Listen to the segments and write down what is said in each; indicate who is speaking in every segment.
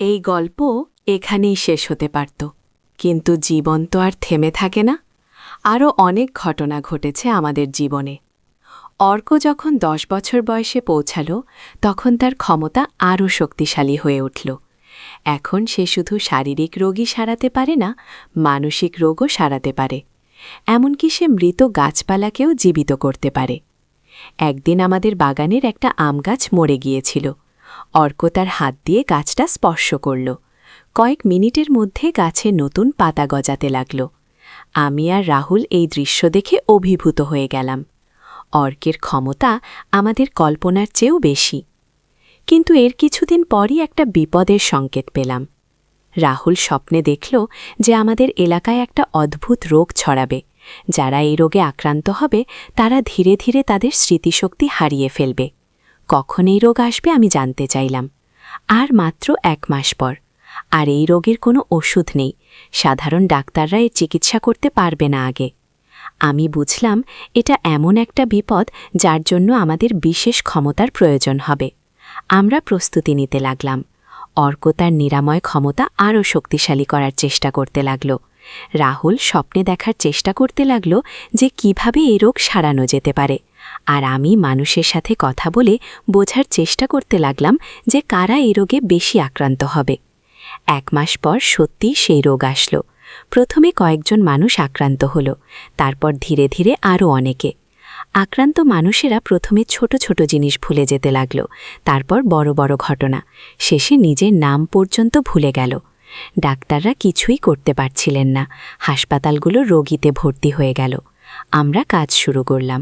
Speaker 1: এই গল্প এখানেই শেষ হতে পারত, কিন্তু জীবন তো আর থেমে থাকে না। আরও অনেক ঘটনা ঘটেছে আমাদের জীবনে। অর্ক যখন 10 বছর বয়সে পৌঁছাল, তখন তার ক্ষমতা আরও শক্তিশালী হয়ে উঠল। এখন সে শুধু শারীরিক রোগই সারাতে পারে না, মানসিক রোগও সারাতে পারে। এমনকি সে মৃত গাছপালাকেও জীবিত করতে পারে। একদিন আমাদের বাগানের একটা আম গাছ মরে গিয়েছিল। অর্ক তার হাত দিয়ে গাছটা স্পর্শ করল। কয়েক মিনিটের মধ্যে গাছে নতুন পাতা গজাতে লাগল। আমি আর রাহুল এই দৃশ্য দেখে অভিভূত হয়ে গেলাম। অর্কের ক্ষমতা আমাদের কল্পনার চেয়েও বেশি। কিন্তু এর কিছুদিন পরই একটা বিপদের সংকেত পেলাম। রাহুল স্বপ্নে দেখল যে আমাদের এলাকায় একটা অদ্ভুত রোগ ছড়াবে। যারা এই রোগে আক্রান্ত হবে তারা ধীরে ধীরে তাদের স্মৃতিশক্তি হারিয়ে ফেলবে। কখন এই রোগ আসবে আমি জানতে চাইলাম। আর মাত্র 1 মাস পর। আর এই রোগের কোনো ওষুধ নেই। সাধারণ ডাক্তাররা এর চিকিৎসা করতে পারবে না আগে। আমি বুঝলাম এটা এমন একটা বিপদ যার জন্য আমাদের বিশেষ ক্ষমতার প্রয়োজন হবে। আমরা প্রস্তুতি নিতে লাগলাম। অর্ক তার নিরাময় ক্ষমতা আরও শক্তিশালী করার চেষ্টা করতে লাগল। রাহুল স্বপ্নে দেখার চেষ্টা করতে লাগল যে কিভাবে এই রোগ সারানো যেতে পারে। আর আমি মানুষের সাথে কথা বলে বোঝার চেষ্টা করতে লাগলাম যে কারা এই রোগে বেশি আক্রান্ত হবে। 1 মাস পর সত্যিই সেই রোগ আসলো। প্রথমে কয়েকজন মানুষ আক্রান্ত হল, তারপর ধীরে ধীরে আরও অনেকে। আক্রান্ত মানুষেরা প্রথমে ছোট ছোট জিনিস ভুলে যেতে লাগল, তারপর বড় বড় ঘটনা, শেষে নিজের নাম পর্যন্ত ভুলে গেল। ডাক্তাররা কিছুই করতে পারছিলেন না। হাসপাতালগুলো রোগীতে ভর্তি হয়ে গেল। আমরা কাজ শুরু করলাম।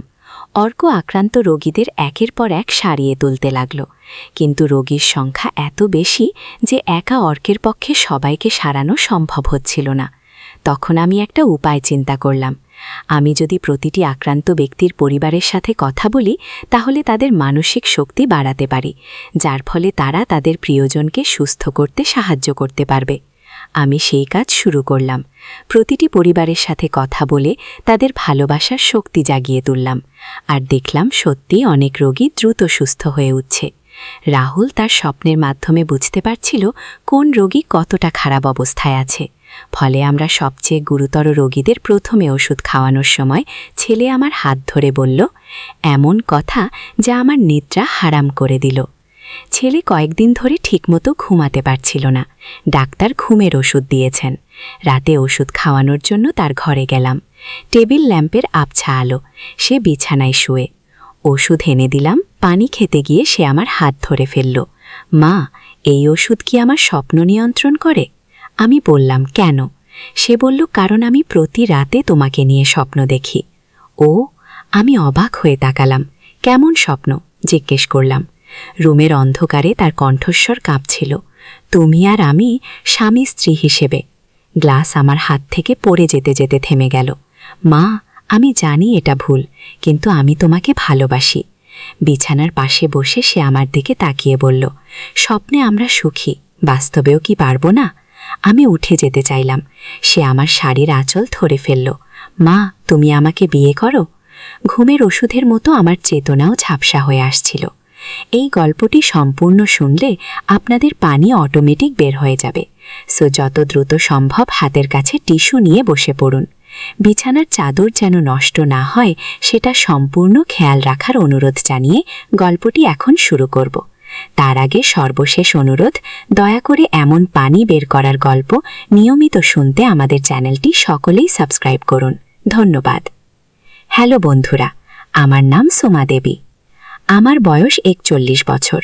Speaker 1: অর্ক আক্রান্ত রোগীদের একের পর এক সারিয়ে তুলতে লাগল। কিন্তু রোগীর সংখ্যা এত বেশি যে একা অর্কের পক্ষে সবাইকে সারানো সম্ভব হচ্ছিল না। তখন আমি একটা উপায় চিন্তা করলাম। আমি যদি প্রতিটি আক্রান্ত ব্যক্তির পরিবারের সাথে কথা বলি, তাহলে তাদের মানসিক শক্তি বাড়াতে পারি, যার ফলে তারা তাদের প্রিয়জনকে সুস্থ করতে সাহায্য করতে পারবে। আমি সেই কাজ শুরু করলাম। প্রতিটি পরিবারের সাথে কথা বলে তাদের ভালোবাসার শক্তি জাগিয়ে তুললাম। আর দেখলাম সত্যি অনেক রোগী দ্রুত সুস্থ হয়ে উঠছে। রাহুল তার স্বপ্নের মাধ্যমে বুঝতে পারছিল কোন রোগী কতটা খারাপ অবস্থায় আছে। ফলে আমরা সবচেয়ে গুরুতর রোগীদের প্রথমে ওষুধ খাওয়ানোর সময় ছেলে আমার হাত ধরে বলল এমন কথা যা আমার নিদ্রা হারাম করে দিল। ছেলে কয়েকদিন ধরে ঠিকমতো ঘুমাতে পারছিল না। ডাক্তার ঘুমের ওষুধ দিয়েছেন। রাতে ওষুধ খাওয়ানোর জন্য তার ঘরে গেলাম। টেবিল ল্যাম্পের আবছা আলো। সে বিছানায় শুয়ে। ওষুধ এনে দিলাম। পানি খেতে গিয়ে সে আমার হাত ধরে ফেলল। মা, এই ওষুধ কি আমার স্বপ্ন নিয়ন্ত্রণ করে? আমি বললাম, কেন? সে বলল, কারণ আমি প্রতি রাতে তোমাকে নিয়ে স্বপ্ন দেখি। ও! আমি অবাক হয়ে তাকালাম। কেমন স্বপ্ন? জিজ্ঞেস করলাম। রুমের অন্ধকারে তার কণ্ঠস্বর কাঁপছিল। তুমি আর আমি স্বামী স্ত্রী হিসেবে। গ্লাস আমার হাত থেকে পড়ে যেতে যেতে থেমে গেল। মা, আমি জানি এটা ভুল, কিন্তু আমি তোমাকে ভালোবাসি। বিছানার পাশে বসে সে আমার দিকে তাকিয়ে বলল, স্বপ্নে আমরা সুখী, বাস্তবেও কি পারবো না? আমি উঠে যেতে চাইলাম। সে আমার শাড়ির আঁচল ধরে ফেলল। মা, তুমি আমাকে বিয়ে করো? ঘুমের ওষুধের মতো আমার চেতনাও ঝাপসা হয়ে আসছিল। এই গল্পটি সম্পূর্ণ শুনলে আপনাদের পানি অটোমেটিক বের হয়ে যাবে। সো যত দ্রুত সম্ভব হাতের কাছে টিস্যু নিয়ে বসে পড়ুন। বিছানার চাদর যেন নষ্ট না হয় সেটা সম্পূর্ণ খেয়াল রাখার অনুরোধ জানিয়ে গল্পটি এখন শুরু করব। তার আগে সর্বশেষ অনুরোধ, দয়া করে এমন পানি বের করার গল্প নিয়মিত শুনতে আমাদের চ্যানেলটি সকলেই সাবস্ক্রাইব করুন। ধন্যবাদ। হ্যালো বন্ধুরা, আমার নাম সোমা দেবী। আমার বয়স 41 বছর।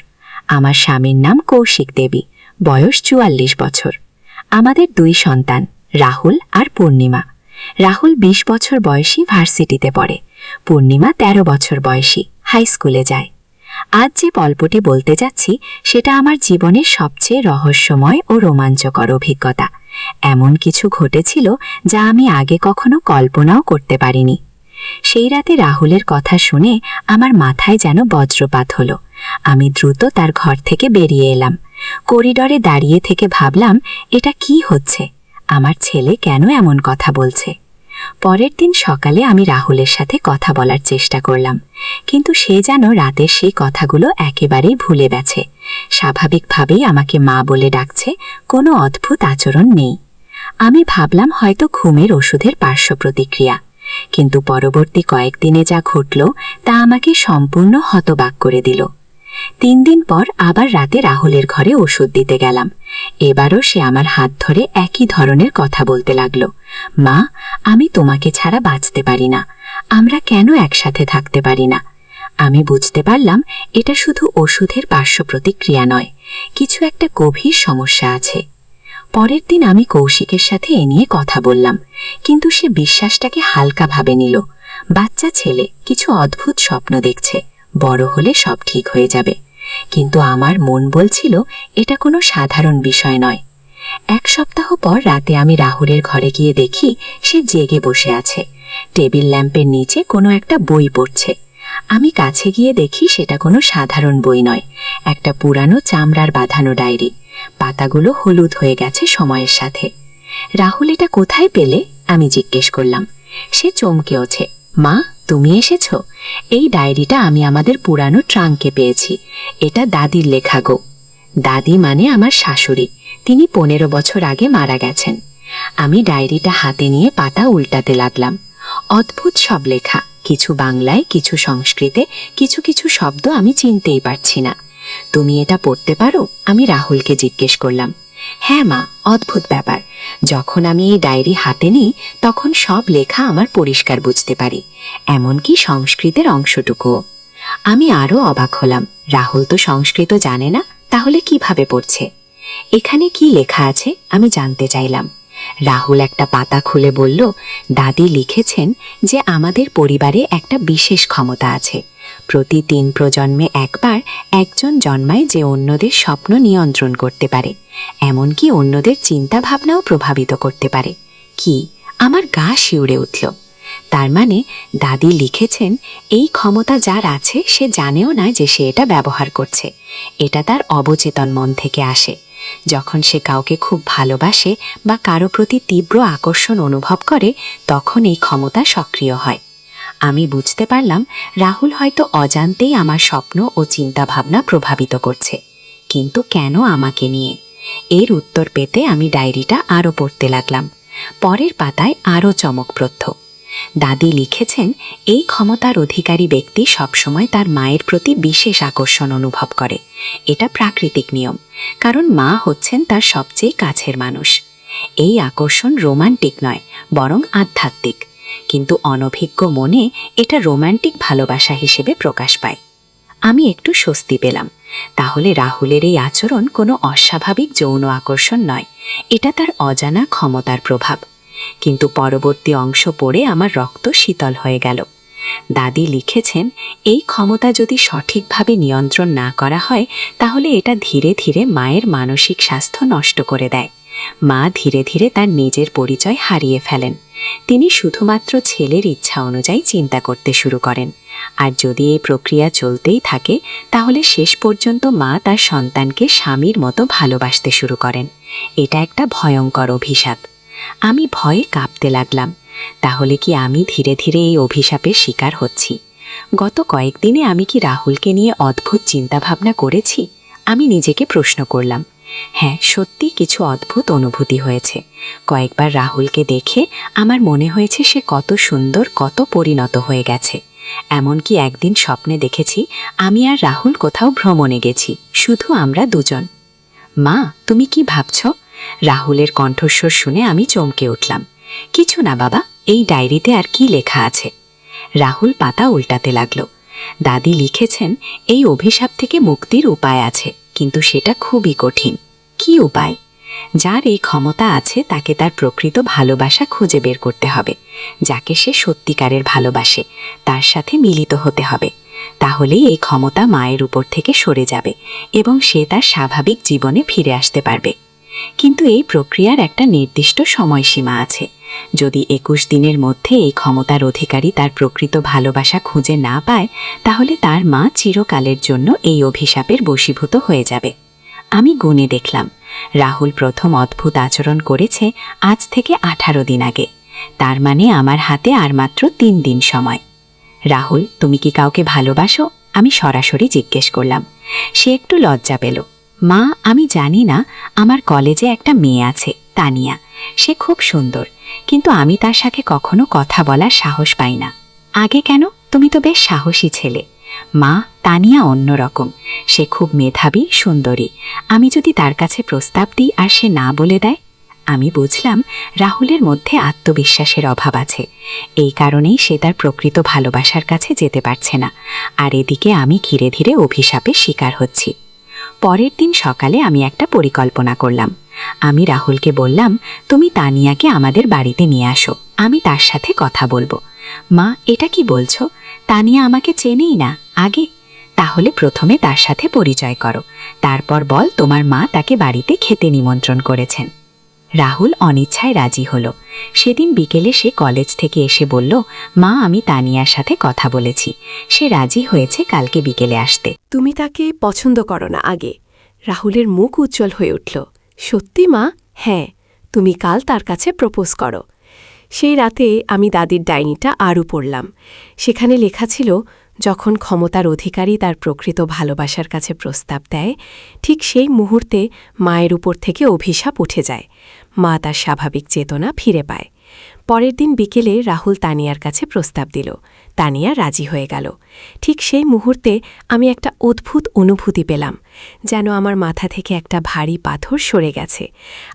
Speaker 1: আমার স্বামীর নাম কৌশিক দেবী, বয়স 44 বছর। আমাদের 2 সন্তান, রাহুল আর পূর্ণিমা। রাহুল 20 বছর বয়সী, ভার্সিটিতে পড়ে। পূর্ণিমা 13 বছর বয়সী, হাই স্কুলে যায়। আজ যে গল্পটি বলতে যাচ্ছি সেটা আমার জীবনের সবচেয়ে রহস্যময় ও রোমাঞ্চকর অভিজ্ঞতা। এমন কিছু ঘটেছিল যা আমি আগে কখনো কল্পনাও করতে পারিনি। সেই রাতে রাহুলের কথা শুনে আমার মাথায় যেন বজ্রপাত হলো। আমি দ্রুত তার ঘর থেকে বেরিয়ে এলাম। করিডরে দাঁড়িয়ে থেকে ভাবলাম, এটা কি হচ্ছে? আমার ছেলে কেন এমন কথা বলছে? পরের দিন সকালে আমি রাহুলের সাথে কথা বলার চেষ্টা করলাম, কিন্তু সে যেন রাতের সেই কথাগুলো একেবারেই ভুলে গেছে। স্বাভাবিকভাবেই আমাকে মা বলে ডাকছে, কোনো অদ্ভুত আচরণ নেই। আমি ভাবলাম হয়তো ঘুমের ওষুধের পার্শ্ব প্রতিক্রিয়া, কিন্তু পরবর্তী কয়েকদিনে যা ঘটল তা আমাকে সম্পূর্ণ হতবাক করে দিল। 3 দিন পর আবার রাতে রাহুলের ঘরে ওষুধ দিতে গেলাম। এবারও সে আমার হাত ধরে একই ধরনের কথা বলতে লাগলো, মা, আমি তোমাকে ছাড়া বাঁচতে পারি না, আমরা কেন একসাথে থাকতে পারি না? আমি বুঝতে পারলাম এটা শুধু ওষুধের পার্শ্ব প্রতিক্রিয়া নয়, কিছু একটা গভীর সমস্যা আছে। পরের দিন আমি কৌশিকের সাথে এ নিয়ে কথা বললাম, কিন্তু সে বিশ্বাসটাকে হালকাভাবে নিল। বাচ্চা ছেলে, কিছু অদ্ভুত স্বপ্ন দেখছে, বড় হলে সব ঠিক হয়ে যাবে। কিন্তু আমার মন বলছিল এটা কোনো সাধারণ বিষয় নয়। 1 সপ্তাহ পর রাতে আমি রাহুলের ঘরে গিয়ে দেখি সে জেগে বসে আছে, টেবিল ল্যাম্পের নিচে কোনো একটা বই পড়ছে। আমি কাছে গিয়ে দেখি সেটা কোনো সাধারণ বই নয়, একটা পুরানো চামড়ার বাঁধানো ডায়েরি। পাতাগুলো হলুদ হয়ে গেছে সময়ের সাথে। রাহুল এটা কোথায় পেলে? আমি জিজ্ঞেস করলাম। সে চমকে ওঠে, মা, তুমি এসেছ? এই ডায়েরিটা আমি আমাদের পুরানো ট্রাঙ্কে পেয়েছি, এটা দাদির লেখা গো। দাদি মানে আমার শাশুড়ি, তিনি 15 বছর আগে মারা গেছেন। আমি ডায়েরিটা হাতে নিয়ে পাতা উল্টাতে লাগলাম। অদ্ভুত সব লেখা, কিছু বাংলায়, কিছু সংস্কৃতে, কিছু কিছু শব্দ আমি চিনতেই পারছি না। তুমি এটা পড়তে পারো? আমি রাহুলকে জিজ্ঞেস করলাম। হ্যাঁ মা, অদ্ভুত ব্যাপার, যখন আমি এই ডায়েরি হাতে নিই তখন সব লেখা আমার পরিষ্কার বুঝতে পারি, এমনকি সংস্কৃতের অংশটুকুও। আমি আরও অবাক হলাম, রাহুল তো সংস্কৃত জানে না, তাহলে কিভাবে পড়ছে? এখানে কি লেখা আছে আমি জানতে চাইলাম। রাহুল একটা পাতা খুলে বলল, দাদি লিখেছেন যে আমাদের পরিবারে একটা বিশেষ ক্ষমতা আছে। প্রতি 3 প্রজন্মে একবার একজন জন্মায় যে অন্যদের স্বপ্ন নিয়ন্ত্রণ করতে পারে, এমনকি অন্যদের চিন্তা ভাবনাও প্রভাবিত করতে পারে। কি? আমার গা শিউরে উঠল। তার মানে দাদি লিখেছেন এই ক্ষমতা যার আছে সে জানেও না যে সে এটা ব্যবহার করছে, এটা তার অবচেতন মন থেকে আসে। যখন সে কাউকে খুব ভালোবাসে বা কারো প্রতি তীব্র আকর্ষণ অনুভব করে তখন এই ক্ষমতা সক্রিয় হয়। আমি বুঝতে পারলাম রাহুল হয়তো অজান্তেই আমার স্বপ্ন ও চিন্তাভাবনা প্রভাবিত করছে, কিন্তু কেন আমাকে নিয়ে? এর উত্তর পেতে আমি ডায়েরিটা আরও পড়তে লাগলাম। পরের পাতায় আরও চমকপ্রদ। দাদি লিখেছেন এই ক্ষমতার অধিকারী ব্যক্তি সবসময় তার মায়ের প্রতি বিশেষ আকর্ষণ অনুভব করে। এটা প্রাকৃতিক নিয়ম, কারণ মা হচ্ছেন তার সবচেয়ে কাছের মানুষ। এই আকর্ষণ রোমান্টিক নয়, বরং আধ্যাত্মিক, কিন্তু অনভিজ্ঞ মনে এটা রোমান্টিক ভালোবাসা হিসেবে প্রকাশ পায়। আমি একটু স্বস্তি পেলাম, তাহলে রাহুলের এই আচরণ কোনো অস্বাভাবিক যৌন আকর্ষণ নয়, এটা তার অজানা ক্ষমতার প্রভাব। কিন্তু পরবর্তী অংশ পড়ে আমার রক্ত শীতল হয়ে গেল। দাদি লিখেছেন এই ক্ষমতা যদি সঠিকভাবে নিয়ন্ত্রণ না করা হয় তাহলে এটা ধীরে ধীরে মায়ের মানসিক স্বাস্থ্য নষ্ট করে দেয়। মা ধীরে ধীরে তার নিজের পরিচয় হারিয়ে ফেলেন। তিনি শুধুমাত্র ছেলের ইচ্ছা অনুযায়ী চিন্তা করতে শুরু করেন। আর যদি এই প্রক্রিয়া চলতেই থাকে তাহলে শেষ পর্যন্ত মা তার সন্তানকে স্বামীর মতো ভালোবাসতে শুরু করেন। এটা একটা ভয়ঙ্কর অভিশাপ। আমি ভয়ে কাঁপতে লাগলাম। তাহলে কি আমি ধীরে ধীরে এই অভিশাপের শিকার হচ্ছি? গত কয়েকদিনে আমি কি রাহুলকে নিয়ে অদ্ভুত চিন্তাভাবনা করেছি? আমি নিজেকে প্রশ্ন করলাম। হ্যাঁ, সত্যি কিছু অদ্ভুত অনুভূতি হয়েছে। কয়েকবার রাহুলকে দেখে আমার মনে হয়েছে সে কত সুন্দর, কত পরিণত হয়ে গেছে। এমনকি একদিন স্বপ্নে দেখেছি আমি আর রাহুল কোথাও ভ্রমণে গেছি, শুধু আমরা দুজন। মা, তুমি কি ভাবছ? রাহুলের কণ্ঠস্বর শুনে আমি চমকে উঠলাম। কিছু না বাবা, এই ডায়েরিতে আর কি লেখা আছে? রাহুল পাতা উল্টাতে লাগল। দাদি লিখেছেন এই অভিশাপ থেকে মুক্তির উপায় আছে, কিন্তু সেটা খুবই কঠিন। কি উপায়? যার এই ক্ষমতা আছে তাকে তার প্রকৃত ভালোবাসা খুঁজে বের করতে হবে, যাকে সে সত্যিকারের ভালোবাসে তার সাথে মিলিত হতে হবে। তাহলেই এই ক্ষমতা মায়ের উপর থেকে সরে যাবে এবং সে তার স্বাভাবিক জীবনে ফিরে আসতে পারবে। কিন্তু এই প্রক্রিয়ার একটা নির্দিষ্ট সময়সীমা আছে। যদি 21 দিনের মধ্যে এই ক্ষমতার অধিকারী তার প্রকৃত ভালোবাসা খুঁজে না পায় তাহলে তার মা চিরকালের জন্য এই অভিশাপের বশীভূত হয়ে যাবে। আমি গুনে দেখলাম রাহুল প্রথম অদ্ভুত আচরণ করেছে আজ থেকে 18 দিন আগে। তার মানে আমার হাতে আর মাত্র 3 দিন সময়। রাহুল, তুমি কি কাউকে ভালোবাসো? আমি সরাসরি জিজ্ঞেস করলাম। সে একটু লজ্জা পেল। মা, আমি জানি না, আমার কলেজে একটা মেয়ে আছে, তানিয়া। সে খুব সুন্দর, কিন্তু আমি তার সাথে কখনো কথা বলার সাহস পাই না। আগে কেন? তুমি তো বেশ সাহসী ছেলে। মা, তানিয়া অন্যরকম। সে খুব মেধাবী, সুন্দরী। আমি যদি তার কাছে প্রস্তাব দিই আর সে না বলে দেয়? আমি বুঝলাম রাহুলের মধ্যে আত্মবিশ্বাসের অভাব আছে। এই কারণেই সে তার প্রকৃত ভালোবাসার কাছে যেতে পারছে না। আর এদিকে আমি ধীরে ধীরে অভিশাপের শিকার হচ্ছি। পরের দিন সকালে আমি একটা পরিকল্পনা করলাম। আমি রাহুলকে বললাম, তুমি তানিয়াকে আমাদের বাড়িতে নিয়ে আসো, আমি তার সাথে কথা বলবো। মা, এটা কি বলছো? তানিয়া আমাকে চেনেই না আগে। তাহলে প্রথমে তার সাথে পরিচয় করো, তারপর বল তোমার মা তাকে বাড়িতে খেতে নিমন্ত্রণ করেছেন। রাহুল অনিচ্ছায় রাজি হলো। সেদিন বিকেলে সে কলেজ থেকে এসে বলল, মা, আমি তানিয়ার সাথে কথা বলেছি, সে রাজি হয়েছে কালকে বিকেলে আসতে।
Speaker 2: তুমি তাকে পছন্দ করো না আগে? রাহুলের মুখ উজ্জ্বল হয়ে উঠল। সত্যি মা? হ্যাঁ, তুমি কাল তার কাছে প্রপোজ করো। সেই রাতে আমি দাদির ডায়েরিটা আরও পড়লাম। সেখানে লেখা ছিল, যখন ক্ষমতার অধিকারী তার প্রকৃত ভালোবাসার কাছে প্রস্তাব দেয়, ঠিক সেই মুহূর্তে মায়ের উপর থেকে অভিশাপ উঠে যায়। মা তার স্বাভাবিক চেতনা ফিরে পায়। পরের দিন বিকেলে রাহুল তানিয়ার কাছে প্রস্তাব দিল। তানিয়া রাজি হয়ে গেল। ঠিক সেই মুহূর্তে আমি একটা অদ্ভুত অনুভূতি পেলাম, যেন আমার মাথা থেকে একটা ভারী পাথর সরে গেছে।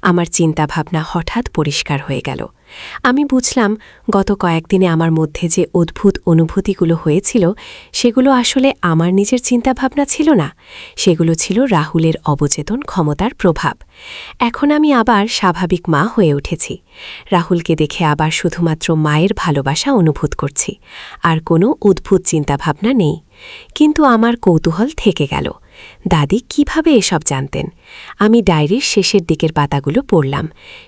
Speaker 2: আমার চিন্তাভাবনা হঠাৎ পরিষ্কার হয়ে গেল। আমি বুঝলাম গত কয়েকদিনে আমার মধ্যে যে অদ্ভুত অনুভূতিগুলো হয়েছিল, সেগুলো আসলে আমার নিজের চিন্তাভাবনা ছিল না, সেগুলো ছিল রাহুলের অবচেতন ক্ষমতার প্রভাব। এখন আমি আবার স্বাভাবিক মা হয়ে উঠেছি। রাহুলকে দেখে আবার শুধুমাত্র মায়ের ভালোবাসা অনুভূত করছি, আর কোনো অদ্ভুত চিন্তাভাবনা নেই। কিন্তু আমার কৌতূহল থেকে গেল, দাদি কিভাবে এসব জানতেন? আমি ডায়েরির শেষের দিকের পাতাগুলো পড়লাম।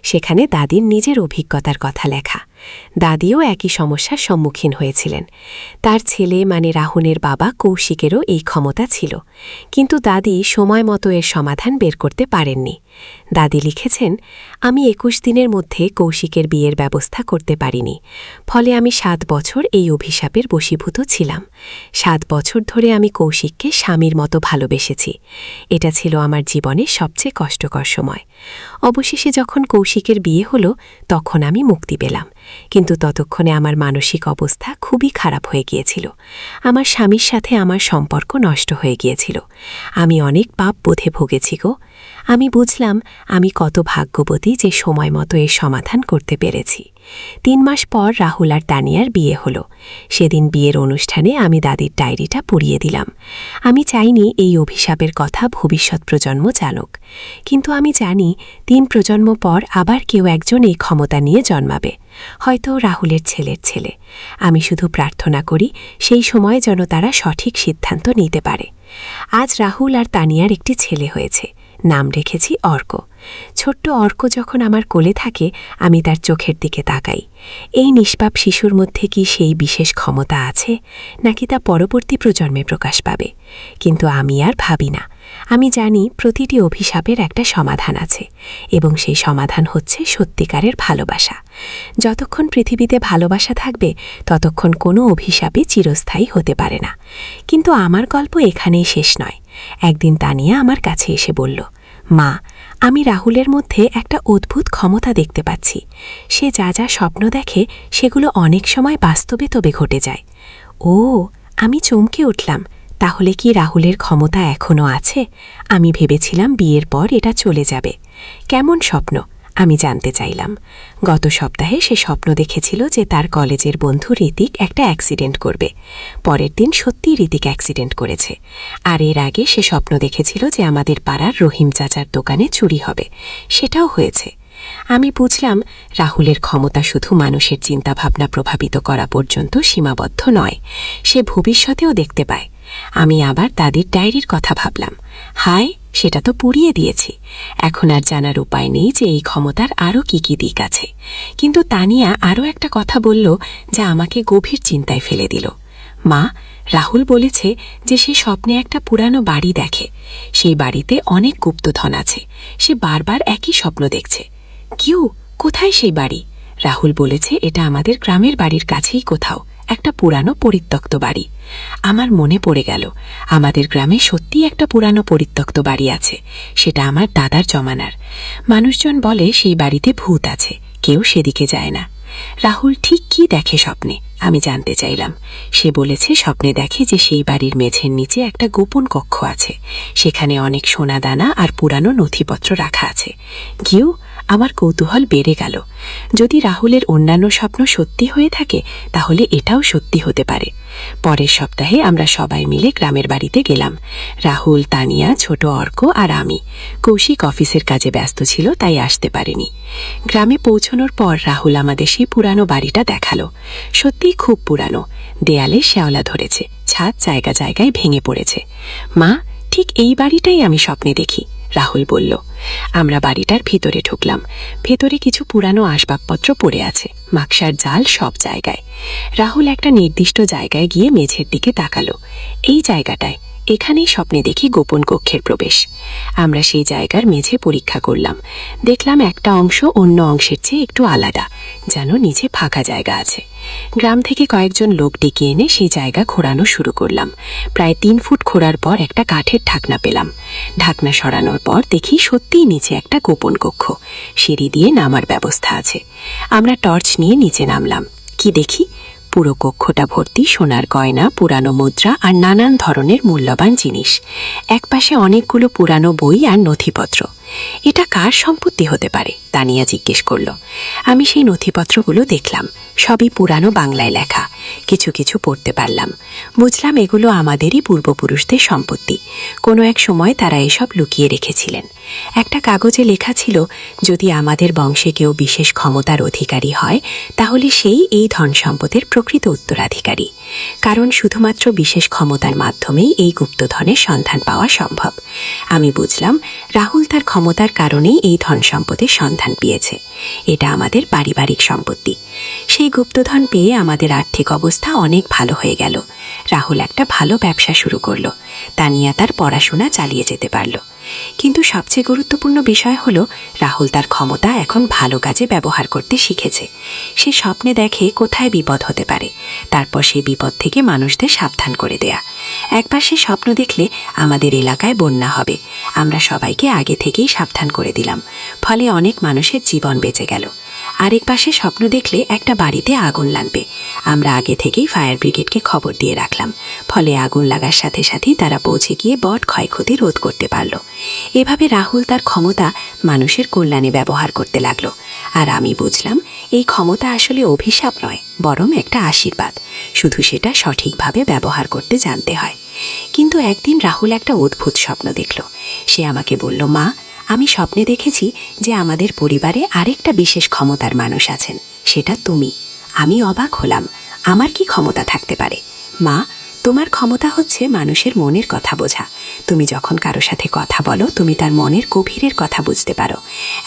Speaker 2: সেখানে দাদির নিজের অভিজ্ঞতার কথা লেখা। দাদিও একই সমস্যার সম্মুখীন হয়েছিলেন। তার ছেলে মানে রাহুলের বাবা কৌশিকেরও এই ক্ষমতা ছিল, কিন্তু দাদি সময় মতো এর সমাধান বের করতে পারেননি। দাদি লিখেছেন, আমি 21 দিনের মধ্যে কৌশিকের বিয়ের ব্যবস্থা করতে পারিনি। ফলে আমি 7 বছর এই অভিশাপের বশীভূত ছিলাম। 7 বছর ধরে আমি কৌশিককে স্বামীর মতো ভালোবেসেছি। এটা ছিল আমার জীবনের সবচেয়ে কষ্টকর সময়। অবশেষে যখন কৌশিকের বিয়ে হলো, তখন আমি মুক্তি পেলাম। কিন্তু ততক্ষণে আমার মানসিক অবস্থা খুবই খারাপ হয়ে গিয়েছিল। আমার স্বামীর সাথে আমার সম্পর্ক নষ্ট হয়ে গিয়েছিল। আমি অনেক পাপ বোধে ভুগেছি গো। আমি বুঝলাম আমি কত ভাগ্যবতী যে সময় মতো এর সমাধান করতে পেরেছি। 3 মাস পর রাহুল আর তানিয়ার বিয়ে হলো। সেদিন বিয়ের অনুষ্ঠানে আমি দাদির ডায়েরিটা পুড়িয়ে দিলাম। আমি চাইনি এই অভিশাপের কথা ভবিষ্যৎ প্রজন্ম জানুক, কিন্তু আমি জানি 3 প্রজন্ম পর আবার কেউ একজন এই ক্ষমতা নিয়ে জন্মাবে, হয়তো রাহুলের ছেলের ছেলে। আমি শুধু প্রার্থনা করি সেই সময় যেন তারা সঠিক সিদ্ধান্ত নিতে পারে। আজ রাহুল আর তানিয়ার একটি ছেলে হয়েছে, নাম রেখেছি অর্ক। ছোট্ট অর্ক যখন আমার কোলে থাকে, আমি তার চোখের দিকে তাকাই। এই নিষ্পাপ শিশুর মধ্যে কি সেই বিশেষ ক্ষমতা আছে, নাকি তা পরবর্তী প্রজন্মে প্রকাশ পাবে? কিন্তু আমি আর ভাবি না। আমি জানি প্রতিটি অভিশাপের একটা সমাধান আছে, এবং সেই সমাধান হচ্ছে সত্যিকারের ভালোবাসা। যতক্ষণ পৃথিবীতে ভালোবাসা থাকবে, ততক্ষণ কোনো অভিশাপই চিরস্থায়ী হতে পারে না। কিন্তু আমার গল্প এখানেই শেষ নয়। একদিন তানিয়া আমার কাছে এসে বলল, মা, আমি রাহুলের মধ্যে একটা অদ্ভুত ক্ষমতা দেখতে পাচ্ছি। সে যা যা স্বপ্ন দেখে, সেগুলো অনেক সময় বাস্তবে তবে ঘটে যায়। ও, আমি চমকে উঠলাম। তাহলে কি রাহুলের ক্ষমতা এখনও আছে? আমি ভেবেছিলাম বিয়ের পর এটা চলে যাবে। কেমন স্বপ্ন? আমি জানতে চাইলাম। গত সপ্তাহে সে স্বপ্ন দেখেছিল যে তার কলেজের বন্ধু ঋতিক একটা অ্যাক্সিডেন্ট করবে। পরের দিন সত্যিই ঋতিক অ্যাক্সিডেন্ট করেছে। আর এর আগে সে স্বপ্ন দেখেছিল যে আমাদের পাড়ার রহিম চাচার দোকানে চুরি হবে। সেটাও হয়েছে। আমি বুঝলাম রাহুলের ক্ষমতা শুধু মানুষের চিন্তাভাবনা প্রভাবিত করা পর্যন্ত সীমাবদ্ধ নয়, সে ভবিষ্যতেও দেখতে পায়। আমি আবার দাদির ডায়েরির কথা ভাবলাম। হায়, সেটা তো পুড়িয়ে দিয়েছি। এখন আর জানার উপায় নেই যে এই ক্ষমতার আরও কি কি দিক আছে। কিন্তু তানিয়া আরও একটা কথা বলল, যা আমাকে গভীর চিন্তায় ফেলে দিল। মা, রাহুল বলেছে যে সে স্বপ্নে একটা পুরানো বাড়ি দেখে। সেই বাড়িতে অনেক গুপ্তধন আছে। সে বারবার একই স্বপ্ন দেখছে। কোথায় সেই বাড়ি?
Speaker 3: রাহুল বলেছে এটা আমাদের গ্রামের বাড়ির কাছেই কোথাও, একটা পুরানো পরিত্যক্ত বাড়ি। আমার মনে পড়ে গেল, আমাদের গ্রামে সত্যি একটা পুরানো পরিত্যক্ত বাড়ি আছে, সেটা আমার দাদার জমানার। মানুষজন বলে সেই বাড়িতে ভূত আছে, কেউ সেদিকে যায় না। রাহুল ঠিক কি দেখে স্বপ্নে, আমি জানতে চাইলাম। সে বলেছে স্বপ্নে দেখে যে সেই বাড়ির মেঝের নিচে একটা গোপন কক্ষ আছে, সেখানে অনেক সোনাদানা আর পুরানো নথিপত্র রাখা আছে। গিয়েও আমার কৌতূহল বেড়ে গেল। যদি রাহুলের অন্যান্য স্বপ্ন সত্যি হয়ে থাকে, তাহলে এটাও সত্যি হতে পারে। পরের সপ্তাহে আমরা সবাই মিলে গ্রামের বাড়িতে গেলাম। রাহুল, তানিয়া, ছোট অর্ক আর আমি। কৌশিক অফিসের কাজে ব্যস্ত ছিল, তাই আসতে পারেনি। গ্রামে পৌঁছানোর পর রাহুল আমাদের সেই পুরানো বাড়িটা দেখালো। সত্যিই খুব পুরানো, দেয়ালে শ্যাওলা ধরেছে, ছাদ জায়গা জায়গায় ভেঙে পড়েছে। মা, ঠিক এই বাড়িটাই আমি স্বপ্নে দেখি, রাহুল বলল। আমরা বাড়িটার ভিতরে ঢুকলাম। ভেতরে কিছু পুরানো আসবাবপত্র পড়ে আছে, মাকসার জাল সব জায়গায়। রাহুল একটা নির্দিষ্ট জায়গায় গিয়ে মেঝের দিকে তাকালো। এই জায়গাটায়, এখানেই স্বপ্নে দেখি গোপন কক্ষের প্রবেশ। আমরা সেই জায়গার মেঝে পরীক্ষা করলাম। দেখলাম একটা অংশ অন্য অংশের চেয়ে একটু আলাদা, যেন নিচে ফাঁকা জায়গা আছে। গ্রাম থেকে কয়েকজন লোক ডেকে এনে সেই জায়গা খোঁড়ানো শুরু করলাম। প্রায় 3 ফুট খোঁড়ার পর একটা কাঠের ঢাকনা পেলাম। ঢাকনা সরানোর পর দেখি সত্যিই নিচে একটা গোপন কক্ষ, সিঁড়ি দিয়ে নামার ব্যবস্থা আছে। আমরা টর্চ নিয়ে নিচে নামলাম। কি দেখি, পুরো কক্ষটা ভর্তি সোনার গয়না, পুরানো মুদ্রা আর নানান ধরনের মূল্যবান জিনিস। একপাশে অনেকগুলো পুরানো বই আর নথিপত্র। এটা কার সম্পত্তি হতে পারে, তানিয়া জিজ্ঞেস করল। আমি সেই নথিপত্রগুলো দেখলাম, সবই পুরানো বাংলায় লেখা। কিছু কিছু পড়তে পারলাম। বুঝলাম এগুলো আমাদেরই পূর্বপুরুষদের সম্পত্তি। কোনো এক সময় তারা এসব লুকিয়ে রেখেছিলেন। একটা কাগজে লেখা ছিল, যদি আমাদের বংশে কেউ বিশেষ ক্ষমতার অধিকারী হয়, তাহলে সেই এই ধন সম্পদের প্রকৃত উত্তরাধিকারী। কারণ শুধুমাত্র বিশেষ ক্ষমতার মাধ্যমেই এই গুপ্তধনের সন্ধান পাওয়া সম্ভব। আমি বুঝলাম রাহুল তার ক্ষমতার কারণেই এই ধন সম্পদের সন্ধান পেয়েছে। এটা আমাদের পারিবারিক সম্পত্তি। সেই গুপ্তধন পেয়ে আমাদের আর্থিক অবস্থা অনেক ভালো হয়ে গেল। রাহুল একটা ভালো ব্যবসা শুরু করলো, তানিয়া তার পড়াশোনা চালিয়ে যেতে পারল। কিন্তু সবচেয়ে গুরুত্বপূর্ণ বিষয় হলো, রাহুল তার ক্ষমতা এখন ভালো কাজে ব্যবহার করতে শিখেছে। সে স্বপ্নে দেখে কোথায় বিপদ হতে পারে, তারপর সেই বিপদ থেকে মানুষদের সাবধান করে দেয়া। একবার সে স্বপ্ন দেখলে আমাদের এলাকায় বন্যা হবে, আমরা সবাইকে আগে থেকেই সাবধান করে দিলাম, ফলে অনেক মানুষের জীবন বেঁচে গেল। আরেক পাশে স্বপ্ন দেখলে একটা বাড়িতে আগুন লাগবে, আমরা আগে থেকেই ফায়ার ব্রিগেডকে খবর দিয়ে রাখলাম, ফলে আগুন লাগার সাথে সাথেই তারা পৌঁছে গিয়ে বড় ক্ষয়ক্ষতি রোধ করতে পারল। এভাবে রাহুল তার ক্ষমতা মানুষের কল্যাণে ব্যবহার করতে লাগলো। আর আমি বুঝলাম এই ক্ষমতা আসলে অভিশাপ নয়, বরং একটা আশীর্বাদ, শুধু সেটা সঠিকভাবে ব্যবহার করতে জানতে হয়। কিন্তু একদিন রাহুল একটা অদ্ভুত স্বপ্ন দেখল। সে আমাকে বলল, মা, আমি স্বপ্নে দেখেছি যে আমাদের পরিবারে আরেকটা বিশেষ ক্ষমতার মানুষ আছেন, সেটা তুমি। আমি অবাক হলাম, আমার কি ক্ষমতা থাকতে পারে? মা, তোমার ক্ষমতা হচ্ছে মানুষের মনের কথা বোঝা। তুমি যখন কারো সাথে কথা বলো, তুমি তার মনের গভীরের কথা বুঝতে পারো,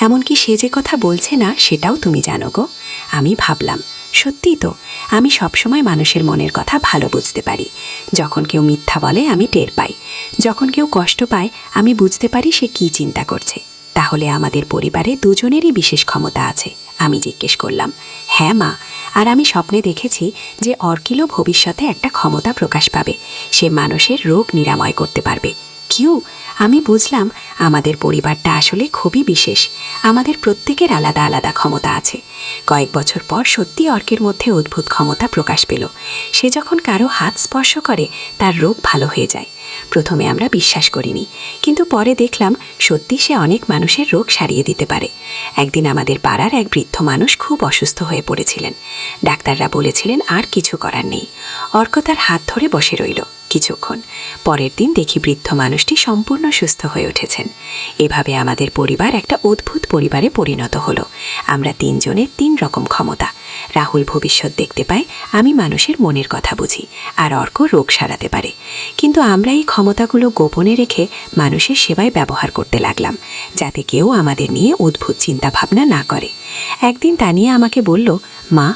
Speaker 3: এমনকি সে যে কথা বলছে না সেটাও তুমি জানো গো। আমি ভাবলাম, সত্যিই তো, আমি সবসময় মানুষের মনের কথা ভালো বুঝতে পারি। যখন কেউ মিথ্যা বলে আমি টের পাই, যখন কেউ কষ্ট পায় আমি বুঝতে পারি সে কী চিন্তা করছে। তাহলে আমাদের পরিবারে দুজনেরই বিশেষ ক্ষমতা আছে? আমি জিজ্ঞেস করলাম। হ্যাঁ মা, আর আমি স্বপ্নে দেখেছি যে অর্কিলও ভবিষ্যতে একটা ক্ষমতা প্রকাশ পাবে, সে মানুষের রোগ নিরাময় করতে পারবে। কিউ, আমি বুঝলাম আমাদের পরিবারটা আসলে খুবই বিশেষ, আমাদের প্রত্যেকের আলাদা আলাদা ক্ষমতা আছে। কয়েক বছর পর সত্যি অর্কের মধ্যে অদ্ভুত ক্ষমতা প্রকাশ পেল। সে যখন কারো হাত স্পর্শ করে তার রোগ ভালো হয়ে যায়। প্রথমে আমরা বিশ্বাস করিনি, কিন্তু পরে দেখলাম সত্যি সে অনেক মানুষের রোগ সারিয়ে দিতে পারে। একদিন আমাদের পাড়ার এক বৃদ্ধ মানুষ খুব অসুস্থ হয়ে পড়েছিলেন। ডাক্তাররা বলেছিলেন আর কিছু করার নেই। অর্ক তার হাত ধরে বসে রইল কিছুক্ষণ। পরের দিন দেখি বৃদ্ধ মানুষটি সম্পূর্ণ সুস্থ হয়ে উঠেছেন। এভাবে আমাদের পরিবার একটা অদ্ভুত পরিবারে পরিণত হলো। আমরা 3 জনের 3 রকম ক্ষমতা। রাহুল ভবিষ্যৎ দেখতে পায়, আমি মানুষের মনের কথা বুঝি, আর অর্ক রোগ সারাতে পারে। কিন্তু আমরা এই ক্ষমতাগুলো গোপনে রেখে মানুষের সেবায় ব্যবহার করতে লাগলাম, যাতে কেউ আমাদের নিয়ে অদ্ভুত চিন্তা ভাবনা না করে। একদিন তানিয়া আমাকে বলল, মা,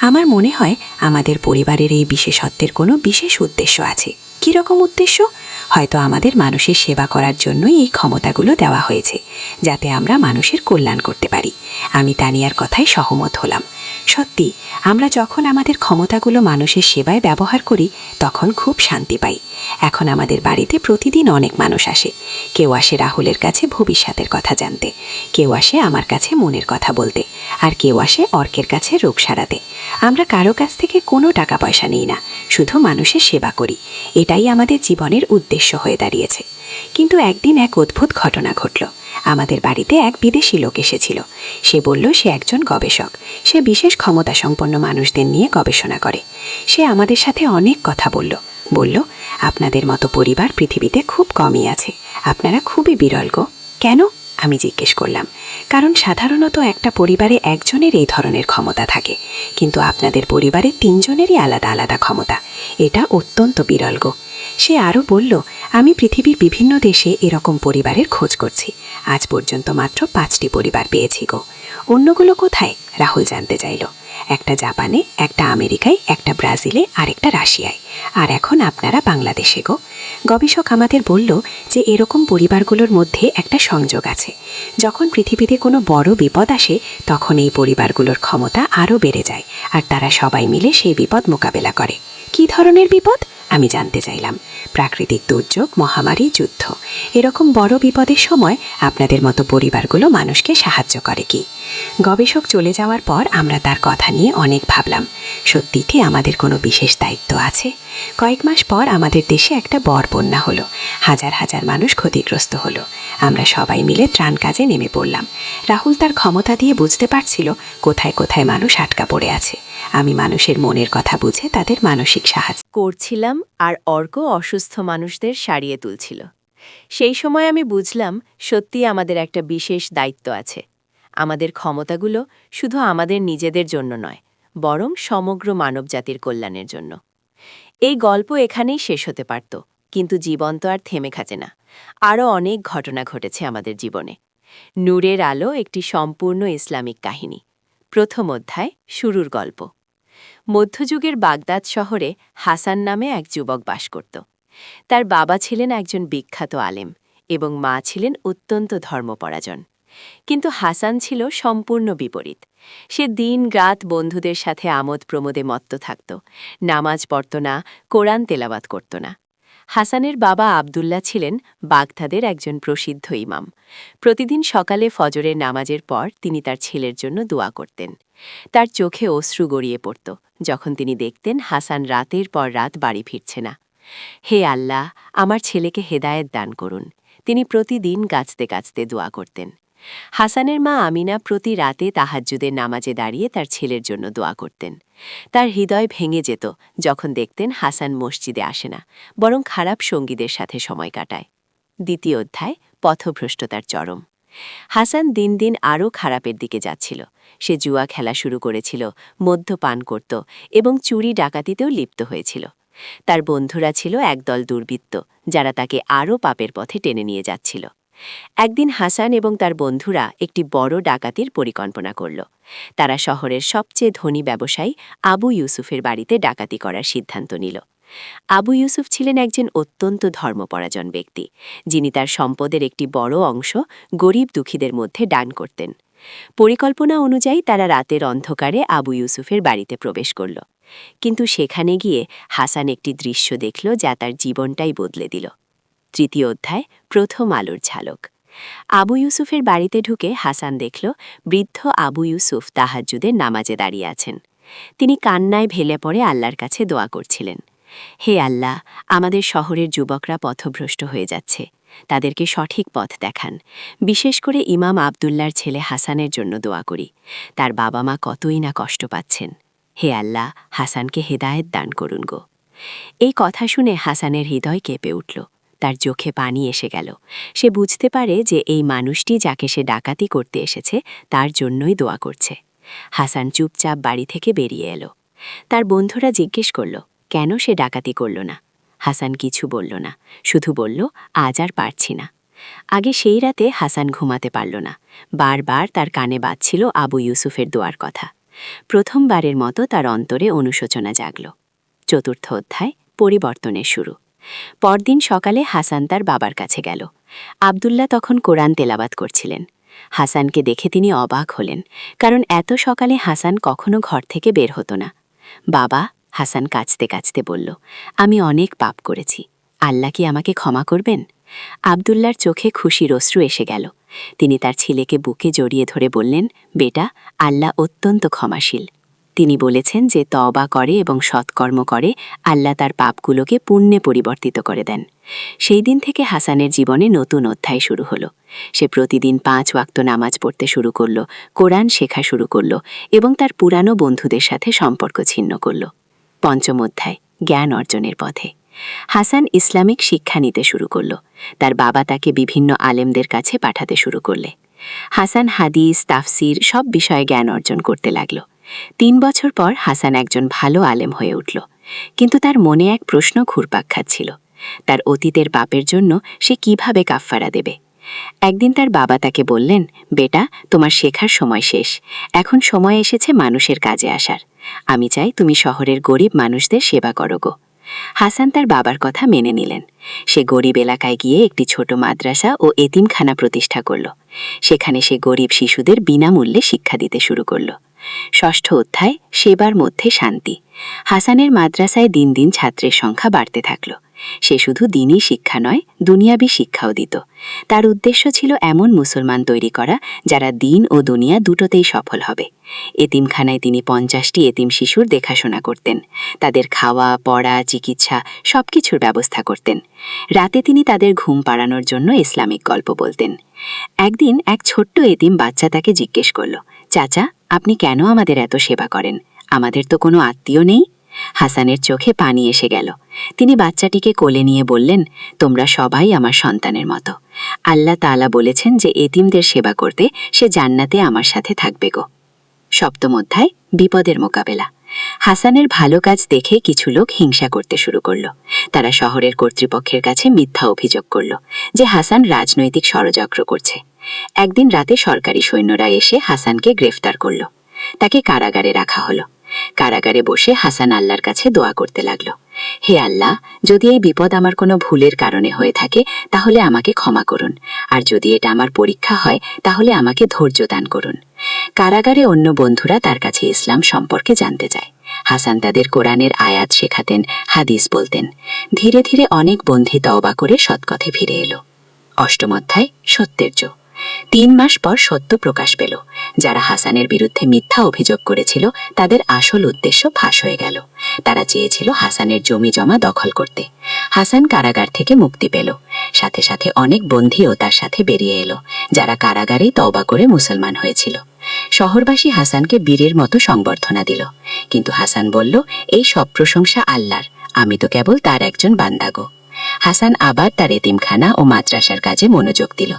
Speaker 3: আমার মনে হয় আমাদের পরিবারের এই বিশেষত্বের কোনো বিশেষ উদ্দেশ্য আছে। কীরকম উদ্দেশ্য? হয়তো আমাদের মানুষের সেবা করার জন্যই এই ক্ষমতাগুলো দেওয়া হয়েছে, যাতে আমরা মানুষের কল্যাণ করতে পারি। আমি তানিয়ার কথায় সহমত হলাম। সত্যি, আমরা যখন আমাদের ক্ষমতাগুলো মানুষের সেবায় ব্যবহার করি তখন খুব শান্তি পাই। এখন আমাদের বাড়িতে প্রতিদিন অনেক মানুষ আসে। কেউ আসে রাহুলের কাছে ভবিষ্যতের কথা জানতে, কেউ আসে আমার কাছে মনের কথা বলতে, আর কেউ আসে অর্কের কাছে রোগ সারাতে। আমরা কারো কাছ থেকে কোনো টাকা পয়সা নিই না, শুধু মানুষের সেবা করি। এটাই আমাদের জীবনের উদ্দেশ্য হয়ে দাঁড়িয়েছে। কিন্তু একদিন এক অদ্ভুত ঘটনা ঘটল। আমাদের বাড়িতে এক বিদেশি লোক এসেছিল। সে বলল সে একজন গবেষক। সে বিশেষ ক্ষমতা সম্পন্ন মানুষদের নিয়ে গবেষণা করে। সে আমাদের সাথে অনেক কথা বলল, আপনাদের মতো পরিবার পৃথিবীতে খুব কমই আছে, আপনারা খুবই বিরল গো। কেন? আমি জিজ্ঞেস করলাম। কারণ সাধারণত একটা পরিবারে একজনের এই ধরনের ক্ষমতা থাকে, কিন্তু আপনাদের পরিবারে 3 জনেরই আলাদা আলাদা ক্ষমতা। এটা অত্যন্ত বিরল গো। সে আরও বলল, আমি পৃথিবীর বিভিন্ন দেশে এরকম পরিবারের খোঁজ করছি। আজ পর্যন্ত মাত্র 5টি পরিবার পেয়েছি গো। অন্যগুলো কোথায়? রাহুল জানতে চাইল। একটা জাপানে, একটা আমেরিকায়, একটা ব্রাজিলে, আর একটা রাশিয়ায়, আর এখন আপনারা বাংলাদেশে গো। গবেষক আমাদের বলল যে এরকম পরিবারগুলোর মধ্যে একটা সংযোগ আছে। যখন পৃথিবীতে কোনো বড় বিপদ আসে তখন এই পরিবারগুলোর ক্ষমতা আরও বেড়ে যায়, আর তারা সবাই মিলে সেই বিপদ মোকাবেলা করে। কী ধরনের বিপদ? আমি জানতে চাইলাম। প্রাকৃতিক দুর্যোগ, মহামারী, যুদ্ধ। এরকম বড় বিপদের সময় আপনাদের মতো পরিবারগুলো মানুষকে সাহায্য করে কি? গবেষক চলে যাওয়ার পর আমরা তার কথা নিয়ে অনেক ভাবলাম। সত্যি কি আমাদের কোনো বিশেষ দায়িত্ব আছে? কয়েক মাস পর আমাদের দেশে একটা বন্যা হলো। হাজার হাজার মানুষ ক্ষতিগ্রস্ত হলো। আমরা সবাই মিলে ত্রাণ কাজে নেমে পড়লাম। রাহুল তার ক্ষমতা দিয়ে বুঝতে পারছিল কোথায় কোথায় মানুষ আটকা পড়ে আছে। আমি মানুষের মনের কথা বুঝে তাদের মানসিক সাহায্য
Speaker 1: করছিলাম, আর অর্ক অসুস্থ মানুষদের সারিয়ে তুলছিল। সেই সময় আমি বুঝলাম সত্যি আমাদের একটা বিশেষ দায়িত্ব আছে। আমাদের ক্ষমতাগুলো শুধু আমাদের নিজেদের জন্য নয়, বরং সমগ্র মানবজাতির কল্যাণের জন্য। এই গল্প এখানেই শেষ হতে পারত, কিন্তু জীবন তো আর থেমে খাচ্ছে না। আরও অনেক ঘটনা ঘটেছে আমাদের জীবনে। নূরের আলো একটি সম্পূর্ণ ইসলামিক কাহিনী। প্রথম অধ্যায়, শুরুর গল্প। মধ্যযুগের বাগদাদ শহরে হাসান নামে এক যুবক বাস করত। তার বাবা ছিলেন একজন বিখ্যাত আলেম এবং মা ছিলেন অত্যন্ত ধর্মপরায়ণ। কিন্তু হাসান ছিল সম্পূর্ণ বিপরীত। সে দিন রাত বন্ধুদের সাথে আমোদ প্রমোদে মত্ত থাকত, নামাজ পড়ত না, কোরআন তেলাওয়াত করত না। হাসানের বাবা আবদুল্লাহ ছিলেন বাগদাদের একজন প্রসিদ্ধ ইমাম। প্রতিদিন সকালে ফজরের নামাজের পর তিনি তার ছেলের জন্য দোয়া করতেন। তার চোখে অশ্রু গড়িয়ে পড়ত যখন তিনি দেখতেন হাসান রাতের পর রাত বাড়ি ফিরছে না। হে আল্লাহ, আমার ছেলেকে হেদায়েত দান করুন, তিনি প্রতিদিন কাঁদতে কাঁদতে দোয়া করতেন। হাসানের মা আমিনা প্রতি রাতে তাহাজ্জুদের নামাজে দাঁড়িয়ে তার ছেলের জন্য দোয়া করতেন। তার হৃদয় ভেঙে যেত যখন দেখতেন হাসান মসজিদে আসে না, বরং খারাপ সঙ্গীদের সাথে সময় কাটায়। দ্বিতীয় অধ্যায়, পথভ্রষ্টতার চরম। হাসান দিন দিন আরও খারাপের দিকে যাচ্ছিল। সে জুয়া খেলা শুরু করেছিল, মদ্যপান করত এবং চুরি ডাকাতিতেও লিপ্ত হয়েছিল। তার বন্ধুরা ছিল একদল দুর্বৃত্ত, যারা তাকে আরও পাপের পথে টেনে নিয়ে যাচ্ছিল। একদিন হাসান এবং তার বন্ধুরা একটি বড় ডাকাতির পরিকল্পনা করল। তারা শহরের সবচেয়ে ধনী ব্যবসায়ী আবু ইউসুফের বাড়িতে ডাকাতি করার সিদ্ধান্ত নিল। আবু ইউসুফ ছিলেন একজন অত্যন্ত ধর্মপরায়ণ ব্যক্তি, যিনি তার সম্পদের একটি বড় অংশ গরিব দুঃখীদের মধ্যে দান করতেন। পরিকল্পনা অনুযায়ী তারা রাতের অন্ধকারে আবু ইউসুফের বাড়িতে প্রবেশ করল। কিন্তু সেখানে গিয়ে হাসান একটি দৃশ্য দেখল যা তার জীবনটাই বদলে দিল। তৃতীয় অধ্যায়, প্রথম আলোর ঝালক। আবু ইউসুফের বাড়িতে ঢুকে হাসান দেখল বৃদ্ধ আবু ইউসুফ তাহাজ্জুদের নামাজে দাঁড়িয়ে আছেন। তিনি কান্নায় ভেলে পড়ে আল্লাহর কাছে দোয়া করছিলেন। হে আল্লাহ, আমাদের শহরের যুবকরা পথভ্রষ্ট হয়ে যাচ্ছে, তাদেরকে সঠিক পথ দেখান। বিশেষ করে ইমাম আবদুল্লার ছেলে হাসানের জন্য দোয়া করি। তার বাবা মা কতই না কষ্ট পাচ্ছেন। হে আল্লাহ, হাসানকে হেদায়েত দান করুন গো। এই কথা শুনে হাসানের হৃদয় কেঁপে উঠল। তার চোখে পানি এসে গেল। সে বুঝতে পারে যে এই মানুষটি যাকে সে ডাকাতি করতে এসেছে তার জন্যই দোয়া করছে। হাসান চুপচাপ বাড়ি থেকে বেরিয়ে এলো। তার বন্ধুরা জিজ্ঞেস করল কেন সে ডাকাতি করল না। হাসান কিছু বলল না, শুধু বলল, আজ আর পারছি না। আগে সেই রাতে হাসান ঘুমাতে পারল না। বারবার তার কানে বাজছিল আবু ইউসুফের দোয়ার কথা। প্রথমবারের মতো তার অন্তরে অনুশোচনা জাগল। চতুর্থ অধ্যায়, পরিবর্তনের শুরু। পরদিন সকালে হাসান তার বাবার কাছে গেল। আবদুল্লাহ তখন কোরআন তেলাওয়াত করছিলেন। হাসানকে দেখে তিনি অবাক হলেন, কারণ এত সকালে হাসান কখনো ঘর থেকে বের হতো না। বাবা, হাসান কাঁদতে কাঁদতে বলল, আমি অনেক পাপ করেছি, আল্লাহ কি আমাকে ক্ষমা করবেন? আব্দুল্লাহর চোখে খুশির অশ্রু এসে গেল। তিনি তার ছেলেকে বুকে জড়িয়ে ধরে বললেন, বেটা, আল্লাহ অত্যন্ত ক্ষমাশীল। তিনি বলেছেন যে তওবা করে এবং সৎকর্ম করে আল্লাহ তার পাপগুলোকে পুণ্যে পরিবর্তিত করে দেন। সেই দিন থেকে হাসানের জীবনে নতুন অধ্যায় শুরু হলো। সে প্রতিদিন 5 ওয়াক্ত নামাজ পড়তে শুরু করল, কোরআন শেখা শুরু করল এবং তার পুরানো বন্ধুদের সাথে সম্পর্ক ছিন্ন করল। পঞ্চম অধ্যায়, জ্ঞান অর্জনের পথে। হাসান ইসলামিক শিক্ষা নিতে শুরু করল। তার বাবা তাকে বিভিন্ন আলেমদের কাছে পাঠাতে শুরু করলে। হাসান হাদিস, তাফসির সব বিষয়ে জ্ঞান অর্জন করতে লাগল। 3 বছর পর হাসান একজন ভালো আলেম হয়ে উঠল। কিন্তু তার মনে এক প্রশ্ন ঘুরপাক খাচ্ছিল। তার অতীতের পাপের জন্য সে কিভাবে কাফফারা দেবে? একদিন তার বাবা তাকে বললেন, বেটা, তোমার শেখার সময় শেষ, এখন সময় এসেছে মানুষের কাজে আসার। আমি চাই তুমি শহরের গরিব মানুষদের সেবা করো গো। হাসান তার বাবার কথা মেনে নিলেন। সে গরিব এলাকায় গিয়ে একটি ছোট মাদ্রাসা ও এতিমখানা প্রতিষ্ঠা করল। সেখানে সে গরিব শিশুদের বিনামূল্যে শিক্ষা দিতে শুরু করল। ষষ্ঠ অধ্যায়, সেবার মধ্যে শান্তি। হাসানের মাদ্রাসায় দিন দিন ছাত্রের সংখ্যা বাড়তে থাকল। সে শুধু দিনই শিক্ষা নয়, দুনিয়াবি শিক্ষাও দিত। তার উদ্দেশ্য ছিল এমন মুসলমান তৈরি করা যারা দিন ও দুনিয়া দুটোতেই সফল হবে। এতিমখানায় তিনি 50টি এতিম শিশুর দেখাশোনা করতেন। তাদের খাওয়া, পড়া, চিকিৎসা সবকিছুর ব্যবস্থা করতেন। রাতে তিনি তাদের ঘুম পাড়ানোর জন্য ইসলামিক গল্প বলতেন। একদিন এক ছোট্ট এতিম বাচ্চা তাকে জিজ্ঞেস করল, চাচা, আপনি কেন আমাদের এত সেবা করেন? আমাদের তো কোনো আত্মীয় নেই। হাসানের চোখে পানি এসে গেল। তিনি বাচ্চাটিকে কোলে নিয়ে বললেন, তোমরা সবাই আমার সন্তানের মতো। আল্লাহ তাআলা বলেছেন যে এতিমদের সেবা করতে সে জান্নাতে আমার সাথে থাকবে গো। সপ্তম অধ্যায়, বিপদের মোকাবেলা। হাসানের ভালো কাজ দেখে কিছু লোক হিংসা করতে শুরু করল। তারা শহরের কর্তৃপক্ষের কাছে মিথ্যা অভিযোগ করল যে হাসান রাজনৈতিক ষড়যন্ত্র করছে। একদিন রাতে সরকারি সৈন্যরা এসে হাসানকে গ্রেফতার করল। তাকে কারাগারে রাখা হলো। কারাগারে বসে হাসান আল্লাহর কাছে দোয়া করতে লাগল, হে আল্লাহ, যদি এই বিপদ আমার কোনো ভুলের কারণে হয়ে থাকে তাহলে আমাকে ক্ষমা করুন, আর যদি এটা আমার পরীক্ষা হয় তাহলে আমাকে ধৈর্য দান করুন। কারাগারে অন্য বন্ধুরা তার কাছে ইসলাম সম্পর্কে জানতে চায়। হাসান তাদের কোরআনের আয়াত শেখাতেন, হাদিস বলতেন। ধীরে ধীরে অনেক বন্দী তওবা করে সৎপথে ফিরে এলো। অষ্টম অধ্যায়, সত্যের জো। 3 মাস পর সত্য প্রকাশ পেল। যারা হাসানের বিরুদ্ধে মিথ্যা অভিযোগ করেছিল তাদের আসল উদ্দেশ্য ফাঁস হয়ে গেল। তারা চেয়েছিল হাসানের জমি জমা দখল করতে। হাসান কারাগার থেকে মুক্তি পেল। সাথে সাথে অনেক বন্দীও তার সাথে বেরিয়ে এলো, যারা কারাগারেই তওবা করে মুসলমান হয়েছিল। শহরবাসী হাসানকে বীরের মতো সংবর্ধনা দিল। কিন্তু হাসান বলল, এই সব প্রশংসা আল্লাহর, আমি তো কেবল তার একজন বান্দাগো। হাসান আবার তার এতিমখানা ও মাদ্রাসার কাজে মনোযোগ দিল।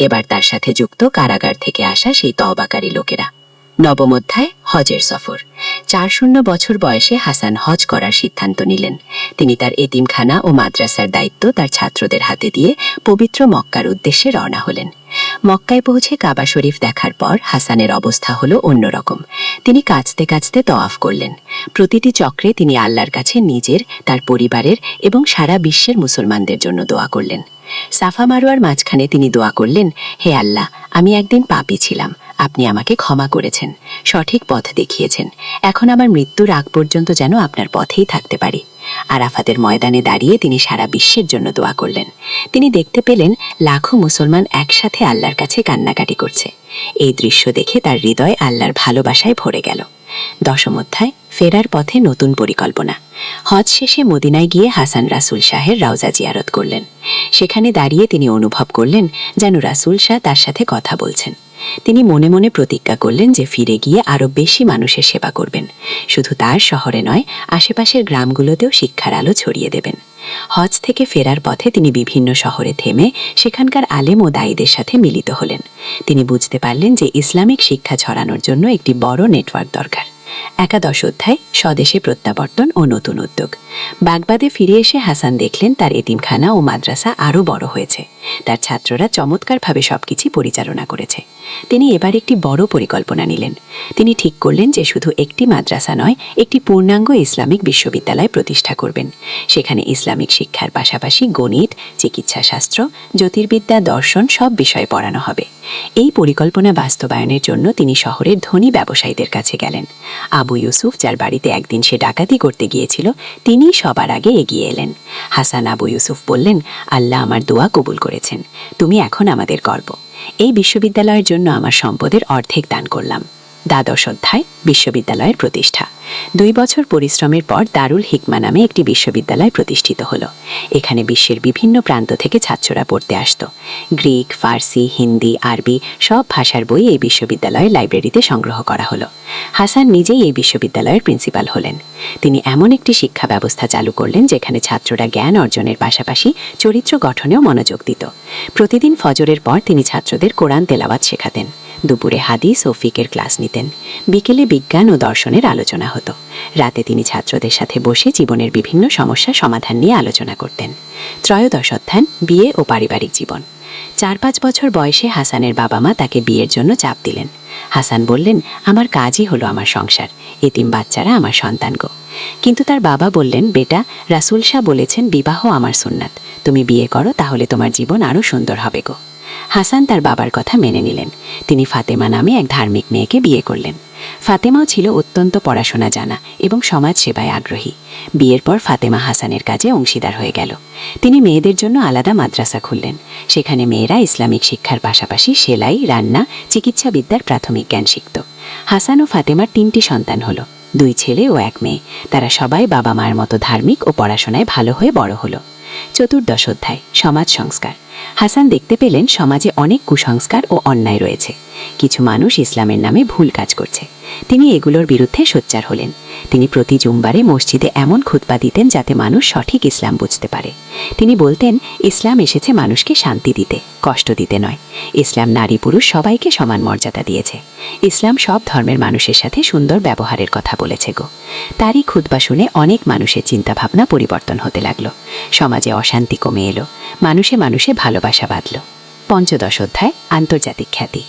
Speaker 1: এবার তার সাথে যুক্ত কারাগার থেকে আসা সেই তওবাকারী লোকেরা। নবম অধ্যায়, হজের সফর। 4 বছর বয়সে হাসান হজ করার সিদ্ধান্ত নিলেন। তিনি তার এতিমখানা ও মাদ্রাসার দায়িত্ব তার ছাত্রদের হাতে দিয়ে পবিত্র মক্কার উদ্দেশ্যে রওনা হলেন। মক্কায় পৌঁছে কাবা শরীফ দেখার পর হাসানের অবস্থা হলো অন্যরকম। তিনি কাঁদতে কাঁদতে তওয়াফ করলেন। প্রতিটি চক্রে তিনি আল্লাহর কাছে নিজের, তার পরিবারের এবং সারা বিশ্বের মুসলমানদের জন্য দোয়া করলেন। সাফা মারোয়ার মাঝখানে তিনি দোয়া করলেন, হে আল্লাহ, আমি একদিন পাপী ছিলাম, আপনি আমাকে ক্ষমা করেছেন, সঠিক পথ দেখিয়েছেন। এখন আমার মৃত্যুর আগ পর্যন্ত যেন আপনার পথেই থাকতে পারি। আরাফাতের ময়দানে দাঁড়িয়ে তিনি সারা বিশ্বের জন্য দোয়া করলেন। তিনি দেখতে পেলেন লাখো মুসলমান একসাথে আল্লাহর কাছে কান্নাকাটি করছে। এই দৃশ্য দেখে তার হৃদয় আল্লাহর ভালোবাসায় ভরে গেল। দশম অধ্যায়, ফেরার পথে নতুন পরিকল্পনা। হজ শেষে মদিনায় গিয়ে হাসান রাসূল শাহের রওজা জিয়ারত করলেন। সেখানে দাঁড়িয়ে তিনি অনুভব করলেন যেন রাসূল শাহ তার সাথে কথা বলছেন। তিনি মনে মনে প্রতিজ্ঞা করলেন যে ফিরে গিয়ে আরও বেশি মানুষের সেবা করবেন। শুধু তার শহরে নয়, আশেপাশের গ্রামগুলোতেও শিক্ষার আলো ছড়িয়ে দেবেন। হজ থেকে ফেরার পথে তিনি বিভিন্ন শহরে থেমে সেখানকার আলেম ও দায়ীদের সাথে মিলিত হলেন। তিনি বুঝতে পারলেন যে ইসলামিক শিক্ষা ছড়ানোর জন্য একটি বড় নেটওয়ার্ক দরকার। একাদশ অধ্যায়, স্বদেশে প্রত্যাবর্তন ও নতুন উদ্যোগ।
Speaker 3: বাগবাদে ফিরে এসে হাসান দেখলেন তার এতিমখানা ও মাদ্রাসা আরও বড় হয়েছে। তার ছাত্ররা চমৎকারভাবে সবকিছু পরিচালনা করেছে। তিনি এবার একটি বড় পরিকল্পনা নিলেন। তিনি ঠিক করলেন যে শুধু একটি মাদ্রাসা নয়, একটি পূর্ণাঙ্গ ইসলামিক বিশ্ববিদ্যালয় প্রতিষ্ঠা করবেন। সেখানে ইসলামিক শিক্ষার পাশাপাশি গণিত, চিকিৎসাশাস্ত্র, জ্যোতির্বিদ্যা, দর্শন সব বিষয়ে পড়ানো হবে। এই পরিকল্পনা বাস্তবায়নের জন্য তিনি শহরের ধনী ব্যবসায়ীদের কাছে গেলেন। আবু ইউসুফ, যার বাড়িতে একদিন সে ডাকাতি করতে গিয়েছিল, তিনি সবার আগে এগিয়ে এলেন। হাসান আবু ইউসুফ বললেন, আল্লাহ আমার দোয়া কবুল করেছেন, তুমি এখন আমাদের গর্ব। এই বিশ্ববিদ্যালয়ের জন্য আমার সম্পদের অর্ধেক দান করলাম। দ্বাদশ অধ্যায়, বিশ্ববিদ্যালয়ের প্রতিষ্ঠা। 2 বছর পরিশ্রমের পর দারুল হিকমা নামে একটি বিশ্ববিদ্যালয় প্রতিষ্ঠিত হলো। এখানে বিশ্বের বিভিন্ন প্রান্ত থেকে ছাত্ররা পড়তে আসত। গ্রিক, ফার্সি, হিন্দি, আরবি সব ভাষার বই এই বিশ্ববিদ্যালয়ের লাইব্রেরিতে সংগ্রহ করা হলো। হাসান নিজেই এই বিশ্ববিদ্যালয়ের প্রিন্সিপাল হলেন। তিনি এমন একটি শিক্ষা ব্যবস্থা চালু করলেন যেখানে ছাত্ররা জ্ঞান অর্জনের পাশাপাশি চরিত্র গঠনেও মনোযোগ দিত। প্রতিদিন ফজরের পর তিনি ছাত্রদের কোরআন তেলাওয়াত শেখাতেন। দুপুরে হাদিস ও ফিকের ক্লাস নিতেন। বিকেলে বিজ্ঞান ও দর্শনের আলোচনা হতো। রাতে তিনি ছাত্রদের সাথে বসে জীবনের বিভিন্ন সমস্যা সমাধান নিয়ে আলোচনা করতেন। ত্রয়োদশ অধ্যায়, বিয়ে ও পারিবারিক জীবন। 4-5 বছর বয়সে হাসানের বাবা মা তাকে বিয়ের জন্য চাপ দিলেন। হাসান বললেন, আমার কাজই হলো আমার সংসার, এতিম বাচ্চারা আমার সন্তান গো। কিন্তু তার বাবা বললেন, বেটা, রাসূল শাহ বলেছেন বিবাহ আমার সুন্নাত, তুমি বিয়ে করো, তাহলে তোমার জীবন আরও সুন্দর হবে গো। হাসান তার বাবার কথা মেনে নিলেন। তিনি ফাতেমা নামে এক ধার্মিক মেয়েকে বিয়ে করলেন। ফাতেমাও ছিল অত্যন্ত পড়াশোনা জানা এবং সমাজ সেবায় আগ্রহী। বিয়ের পর ফাতেমা হাসানের কাজে অংশীদার হয়ে গেল। তিনি মেয়েদের জন্য আলাদা মাদ্রাসা খুললেন। সেখানে মেয়েরা ইসলামিক শিক্ষার পাশাপাশি সেলাই, রান্না, চিকিৎসাবিদ্যার প্রাথমিক জ্ঞান শিখত। হাসান ও ফাতেমার 3টি সন্তান হলো, 2 ছেলে ও 1 মেয়ে। তারা সবাই বাবা মায়ের মতো ধার্মিক ও পড়াশোনায় ভালো হয়ে বড় হলো। চতুর্দশ অধ্যায়, সমাজ সংস্কার। হাসান দেখতে পেলেন সমাজে অনেক কুসংস্কার ও অন্যায় রয়েছে। কিছু মানুষ ইসলামের নামে ভুল কাজ করছে। তিনি এগুলোর বিরুদ্ধে সোচ্চার হলেন। তিনি প্রতি জুমবারে মসজিদে এমন খুতবা দিতেন যাতে মানুষ সঠিক ইসলাম বুঝতে পারে। তিনি বলতেন, ইসলাম এসেছে মানুষকে শান্তি দিতে, কষ্ট দিতে নয়। ইসলাম নারী পুরুষ সবাইকে সমান মর্যাদা দিয়েছে। ইসলাম সব ধর্মের মানুষের সাথে সুন্দর ব্যবহারের কথা বলেছে গো। তারই খুতবা শুনে অনেক মানুষের চিন্তাভাবনা পরিবর্তন হতে লাগলো। সমাজে অশান্তি কমে এলো, মানুষে মানুষে ভালোবাসা বাঁধল। পঞ্চদশ অধ্যায়, আন্তর্জাতিক খ্যাতি।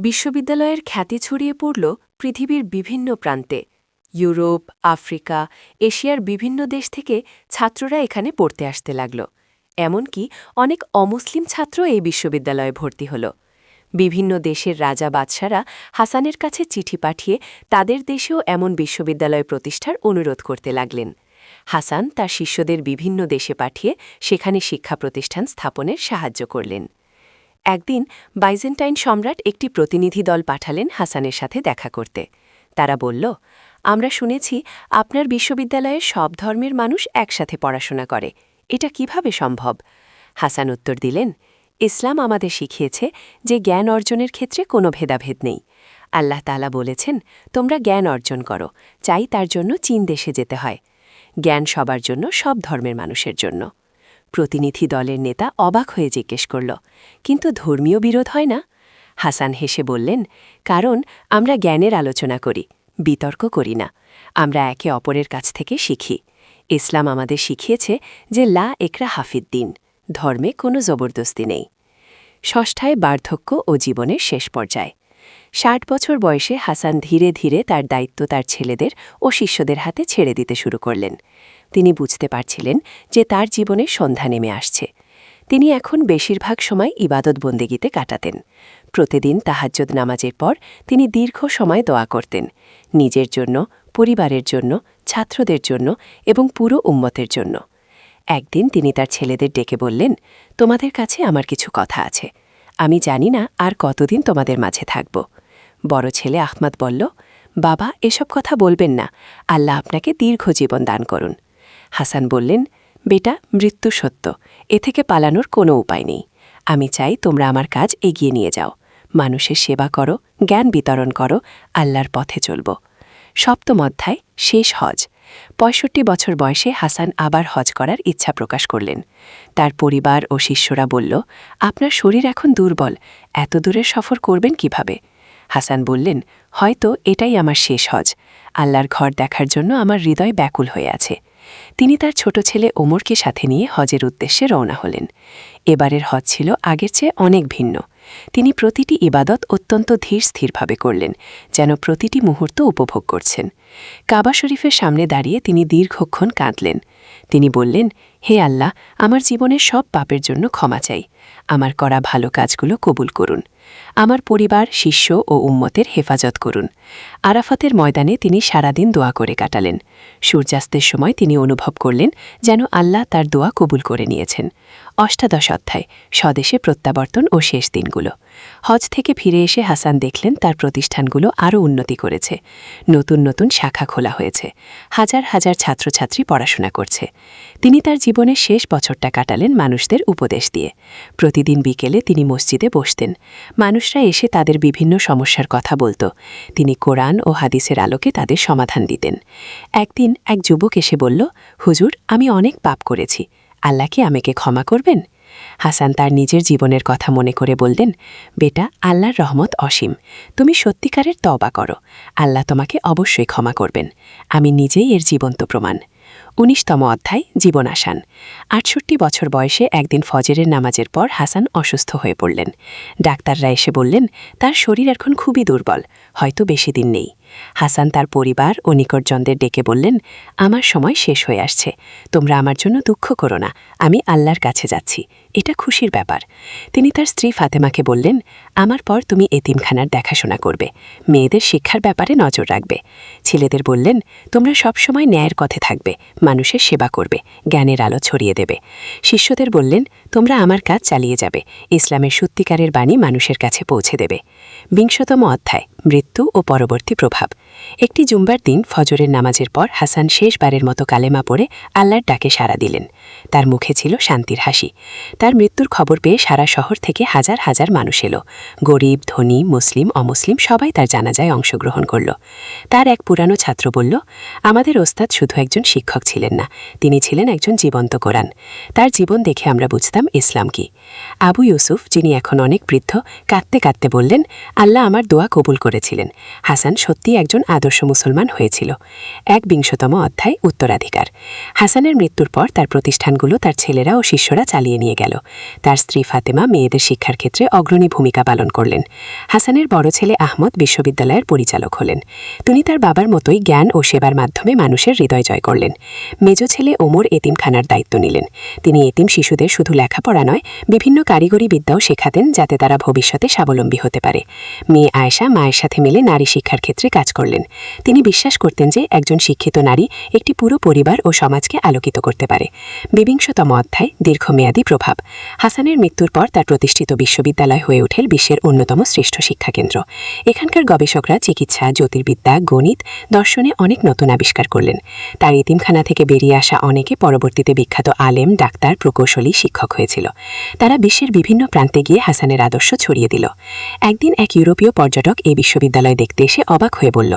Speaker 2: বিশ্ববিদ্যালয়ের খ্যাতি ছড়িয়ে পড়ল পৃথিবীর বিভিন্ন প্রান্তে। ইউরোপ, আফ্রিকা, এশিয়ার বিভিন্ন দেশ থেকে ছাত্ররা এখানে পড়তে আসতে লাগল। এমনকি অনেক অমুসলিম ছাত্র এই বিশ্ববিদ্যালয়ে ভর্তি হল। বিভিন্ন দেশের রাজা বাদশারা হাসানের কাছে চিঠি পাঠিয়ে তাদের দেশেও এমন বিশ্ববিদ্যালয় প্রতিষ্ঠার অনুরোধ করতে লাগলেন। হাসান তার শিষ্যদের বিভিন্ন দেশে পাঠিয়ে সেখানে শিক্ষা প্রতিষ্ঠান স্থাপনের সাহায্য করলেন। একদিন বাইজেন্টাইন সম্রাট একটি প্রতিনিধি দল পাঠালেন হাসানের সাথে দেখা করতে। তারা বলল, আমরা শুনেছি আপনার বিশ্ববিদ্যালয়ে সব ধর্মের মানুষ একসাথে পড়াশোনা করে, এটা কিভাবে সম্ভব? হাসান উত্তর দিলেন, ইসলাম আমাদের শিখিয়েছে যে জ্ঞান অর্জনের ক্ষেত্রে কোনো ভেদাভেদ নেই। আল্লাহ তাআলা বলেছেন, তোমরা জ্ঞান অর্জন করো, চাই তার জন্য চীন দেশে যেতে হয়। জ্ঞান সবার জন্য, সব ধর্মের মানুষের জন্য। প্রতিনিধি দলের নেতা অবাক হয়ে জিজ্ঞেস করল, কিন্তু ধর্মীয় বিরোধ হয় না? হাসান হেসে বললেন, কারণ আমরা জ্ঞানের আলোচনা করি, বিতর্ক করি না। আমরা একে অপরের কাছ থেকে শিখি। ইসলাম আমাদের শিখিয়েছে যে লা একরা হাফিদ্দিন, ধর্মে কোনো জবরদস্তি নেই। ষষ্ঠায় বার্ধক্য ও জীবনের শেষ পর্যায়ে। 60 বছর বয়সে হাসান ধীরে ধীরে তার দায়িত্ব তার ছেলেদের ও শিষ্যদের হাতে ছেড়ে দিতে শুরু করলেন। তিনি বুঝতে পারছিলেন যে তার জীবনে সন্ধ্যা নেমে আসছে। তিনি এখন বেশিরভাগ সময় ইবাদত বন্দেগিতে কাটাতেন। প্রতিদিন তাহাজ্জুদ নামাজের পর তিনি দীর্ঘ সময় দোয়া করতেন, নিজের জন্য, পরিবারের জন্য, ছাত্রদের জন্য এবং পুরো উম্মতের জন্য। একদিন তিনি তার ছেলেদের ডেকে বললেন, তোমাদের কাছে আমার কিছু কথা আছে। আমি জানি না আর কতদিন তোমাদের মাঝে থাকব। বড় ছেলে আহমদ বলল, বাবা, এসব কথা বলবেন না, আল্লাহ আপনাকে দীর্ঘ জীবন দান করুন। হাসান বললেন, বেটা, মৃত্যু সত্য, এ থেকে পালানোর কোনো উপায় নেই। আমি চাই তোমরা আমার কাজ এগিয়ে নিয়ে যাও, মানুষের সেবা করো, জ্ঞান বিতরণ করো, আল্লাহর পথে চলব। সপ্তম অধ্যায়, শেষ হজ। 65 বছর বয়সে হাসান আবার হজ করার ইচ্ছা প্রকাশ করলেন। তার পরিবার ও শিষ্যরা বলল, আপনার শরীর এখন দুর্বল, এত দূরের সফর করবেন কিভাবে? হাসান বললেন, হয়তো এটাই আমার শেষ হজ। আল্লাহর ঘর দেখার জন্য আমার হৃদয় ব্যাকুল হয়ে আছে।
Speaker 3: তিনি তার ছোট ছেলে ওমরকে সাথে নিয়ে হজের উদ্দেশ্যে রওনা হলেন। এবারের হজ ছিল আগের চেয়ে অনেক ভিন্ন। তিনি প্রতিটি ইবাদত অত্যন্ত ধীর স্থিরভাবে করলেন, যেন প্রতিটি মুহূর্ত উপভোগ করছেন। কাবা শরীফের সামনে দাঁড়িয়ে তিনি দীর্ঘক্ষণ কাঁদলেন। তিনি বললেন, হে আল্লাহ, আমার জীবনের সব পাপের জন্য ক্ষমা চাই। আমার করা ভালো কাজগুলো কবুল করুন। আমার পরিবার, শিষ্য ও উম্মতের হেফাজত করুন। আরাফাতের ময়দানে তিনি সারাদিন দোয়া করে কাটালেন। সূর্যাস্তের সময় তিনি অনুভব করলেন যেন আল্লাহ তার দোয়া কবুল করে নিয়েছেন। ৮ অধ্যায়, স্বদেশে প্রত্যাবর্তন ও শেষ দিনগুলো। হজ থেকে ফিরে এসে হাসান দেখলেন তার প্রতিষ্ঠানগুলো আরও উন্নতি করেছে। নতুন নতুন শাখা খোলা হয়েছে। হাজার হাজার ছাত্রছাত্রী পড়াশোনা করছে। তিনি তার জীবনের শেষ বছরটা কাটালেন মানুষদের উপদেশ দিয়ে। প্রতিদিন বিকেলে তিনি মসজিদে বসতেন। মানুষরা এসে তাদের বিভিন্ন সমস্যার কথা বলত। তিনি কোরআন ও হাদিসের আলোকে তাদের সমাধান দিতেন। একদিন এক যুবক এসে বলল, হুজুর, আমি অনেক পাপ করেছি, আল্লাহ কি আমাকে ক্ষমা করবেন? হাসান তার নিজের জীবনের কথা মনে করে বললেন, বেটা, আল্লাহর রহমত অসীম। তুমি সত্যিকারের তওবা করো, আল্লাহ তোমাকে অবশ্যই ক্ষমা করবেন। আমি নিজেই এর জীবন্ত প্রমাণ। ১৯তম অধ্যায়, জীবন আসান। ৬৮ বছর বয়সে একদিন ফজরের নামাজের পর হাসান অসুস্থ হয়ে পড়লেন। ডাক্তাররা এসে বললেন তার শরীর এখন খুবই দুর্বল, হয়তো বেশি দিন নেই। হাসান তার পরিবার ও নিকটজনদের ডেকে বললেন, আমার সময় শেষ হয়ে আসছে, তোমরা আমার জন্য দুঃখ করো না, আমি আল্লাহর কাছে যাচ্ছি, এটা খুশির ব্যাপার। তিনি তার স্ত্রী ফাতেমাকে বললেন, আমার পর তুমি এতিমখানার দেখাশোনা করবে, মেয়েদের শিক্ষার ব্যাপারে নজর রাখবে। ছেলেদের বললেন, তোমরা সবসময় ন্যায়ের পথে থাকবে, মানুষের সেবা করবে, জ্ঞানের আলো ছড়িয়ে দেবে। শিষ্যদের বললেন, তোমরা আমার কাজ চালিয়ে যাবে, ইসলামের সত্যিকারের বাণী মানুষের কাছে পৌঁছে দেবে। ২০তম অধ্যায়, মৃত্যু ও পরবর্তী প্রভাব। একটি জুম্বার দিন ফজরের নামাজের পর হাসান শেষবারের মতো কালেমা পড়ে আল্লাহর ডাকে সাড়া দিলেন। তার মুখে ছিল শান্তির হাসি। তার মৃত্যুর খবর পেয়ে সারা শহর থেকে হাজার হাজার মানুষ এলো। গরিব, ধনী, মুসলিম, অমুসলিম সবাই তার জানাজায় অংশগ্রহণ করল। তার এক পুরানো ছাত্র বলল, আমাদের ওস্তাদ শুধু একজন শিক্ষক ছিলেন না, তিনি ছিলেন একজন জীবন্ত কোরআন। তার জীবন দেখে আমরা বুঝতাম ইসলাম কি। আবু ইউসুফ, যিনি এখন অনেক বৃদ্ধ, কাঁদতে কাঁদতে বললেন, আল্লাহ আমার দোয়া কবুল করেছিলেন। হাসান সত্যি একজন আদর্শ মুসলমান হয়েছিল। ২১তম অধ্যায়, উত্তরাধিকার। হাসানের মৃত্যুর পর তার প্রতিষ্ঠানগুলো তার ছেলেরা ও শিষ্যরা চালিয়ে নিয়ে গেল। তার স্ত্রী ফাতেমা মেয়েদের শিক্ষার ক্ষেত্রে অগ্রণী ভূমিকা পালন করলেন। হাসানের বড় ছেলে আহমদ বিশ্ববিদ্যালয়ের পরিচালক হলেন। তিনি তার বাবার মতোই জ্ঞান ও সেবার মাধ্যমে মানুষের হৃদয় জয় করলেন। মেজ ছেলে ওমর এতিমখানার দায়িত্ব নিলেন। তিনি এতিম শিশুদের শুধু লেখাপড়া নয়, বিভিন্ন কারিগরি বিদ্যাও শেখাতেন, যাতে তারা ভবিষ্যতে স্বাবলম্বী হতে পারে। মেয়ে আয়েশা মায়ের সাথে মিলে নারী শিক্ষার ক্ষেত্রে কাজ করলেন। তিনি বিশ্বাস করতেন যে একজন শিক্ষিত নারী একটি পুরো পরিবার ও সমাজকে আলোকিত করতে পারে। ২২তম অধ্যায়, দীর্ঘমেয়াদী প্রভাব। হাসানের মৃত্যুর পর তার প্রতিষ্ঠিত বিশ্ববিদ্যালয় হয়ে ওঠে বিশ্বের অন্যতম শ্রেষ্ঠ শিক্ষাকেন্দ্র। এখানকার গবেষকরা চিকিৎসা, জ্যোতির্বিদ্যা, গণিত, দর্শনে অনেক নতুন আবিষ্কার করলেন। তার এতিমখানা থেকে বেরিয়ে আসা অনেকে পরবর্তীতে বিখ্যাত আলেম, ডাক্তার, প্রকৌশলী, শিক্ষক হয়েছিল। তারা বিশ্বের বিভিন্ন প্রান্তে গিয়ে হাসানের আদর্শ ছড়িয়ে দিল। একদিন এক ইউরোপীয় পর্যটক এই বিশ্ববিদ্যালয় দেখতে এসে অবাক হয়ে বলল,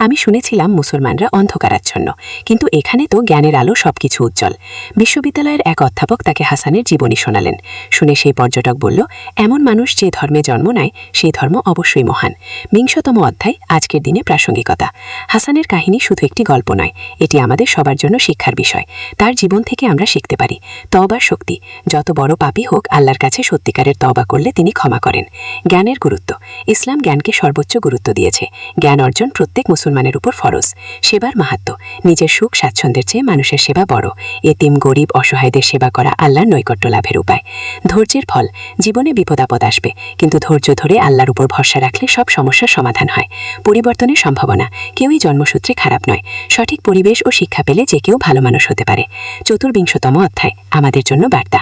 Speaker 3: আমি শুনেছিলাম মুসলমানরা অন্ধকারাচ্ছন্ন, কিন্তু এখানে তো জ্ঞানের আলো সবকিছু উজ্জ্বল। বিশ্ববিদ্যালয়ের এক অধ্যাপক তাকে হাসানের জীবনী শোনালেন। শুনে সেই পর্যটক বলল, এমন মানুষ যে ধর্মে জন্ম নেয় সেই ধর্ম অবশ্যই মহান। ২০তম অধ্যায়, আজকের দিনে প্রাসঙ্গিকতা। হাসানের কাহিনী শুধু একটি গল্প নয়, এটি আমাদের সবার জন্য শিক্ষার বিষয়। তার জীবন থেকে আমরা শিখতে পারি তওবার শক্তি। যত বড় পাপী হোক, আল্লাহর কাছে সত্যিকারের তওবা করলে তিনি ক্ষমা করেন। জ্ঞানের গুরুত্ব। ইসলাম জ্ঞানকে সর্বোচ্চ গুরুত্ব দিয়েছে। জ্ঞান অর্জন প্রত্যেক মুসলমানের উপর ফরজ। সেবার মাহাত্ম্য। নিজের সুখ স্বাচ্ছন্দ্যের চেয়ে মানুষের সেবা বড়। এতিম, গরিব, অসহায়দের সেবা করা আল্লাহর নৈকট্য লাভের উপায়। ধৈর্যের ফল। জীবনে বিপদ আপদ আসবে, কিন্তু ধৈর্য ধরে আল্লাহর উপর ভরসা রাখলে সব সমস্যার সমাধান হয়। পরিবর্তনের সম্ভাবনা। কেউই জন্মসূত্রে খারাপ নয়। সঠিক পরিবেশ ও শিক্ষা পেলে যে কেউ ভালো মানুষ হতে পারে। ২৪তম অধ্যায়, আমাদের জন্য বার্তা।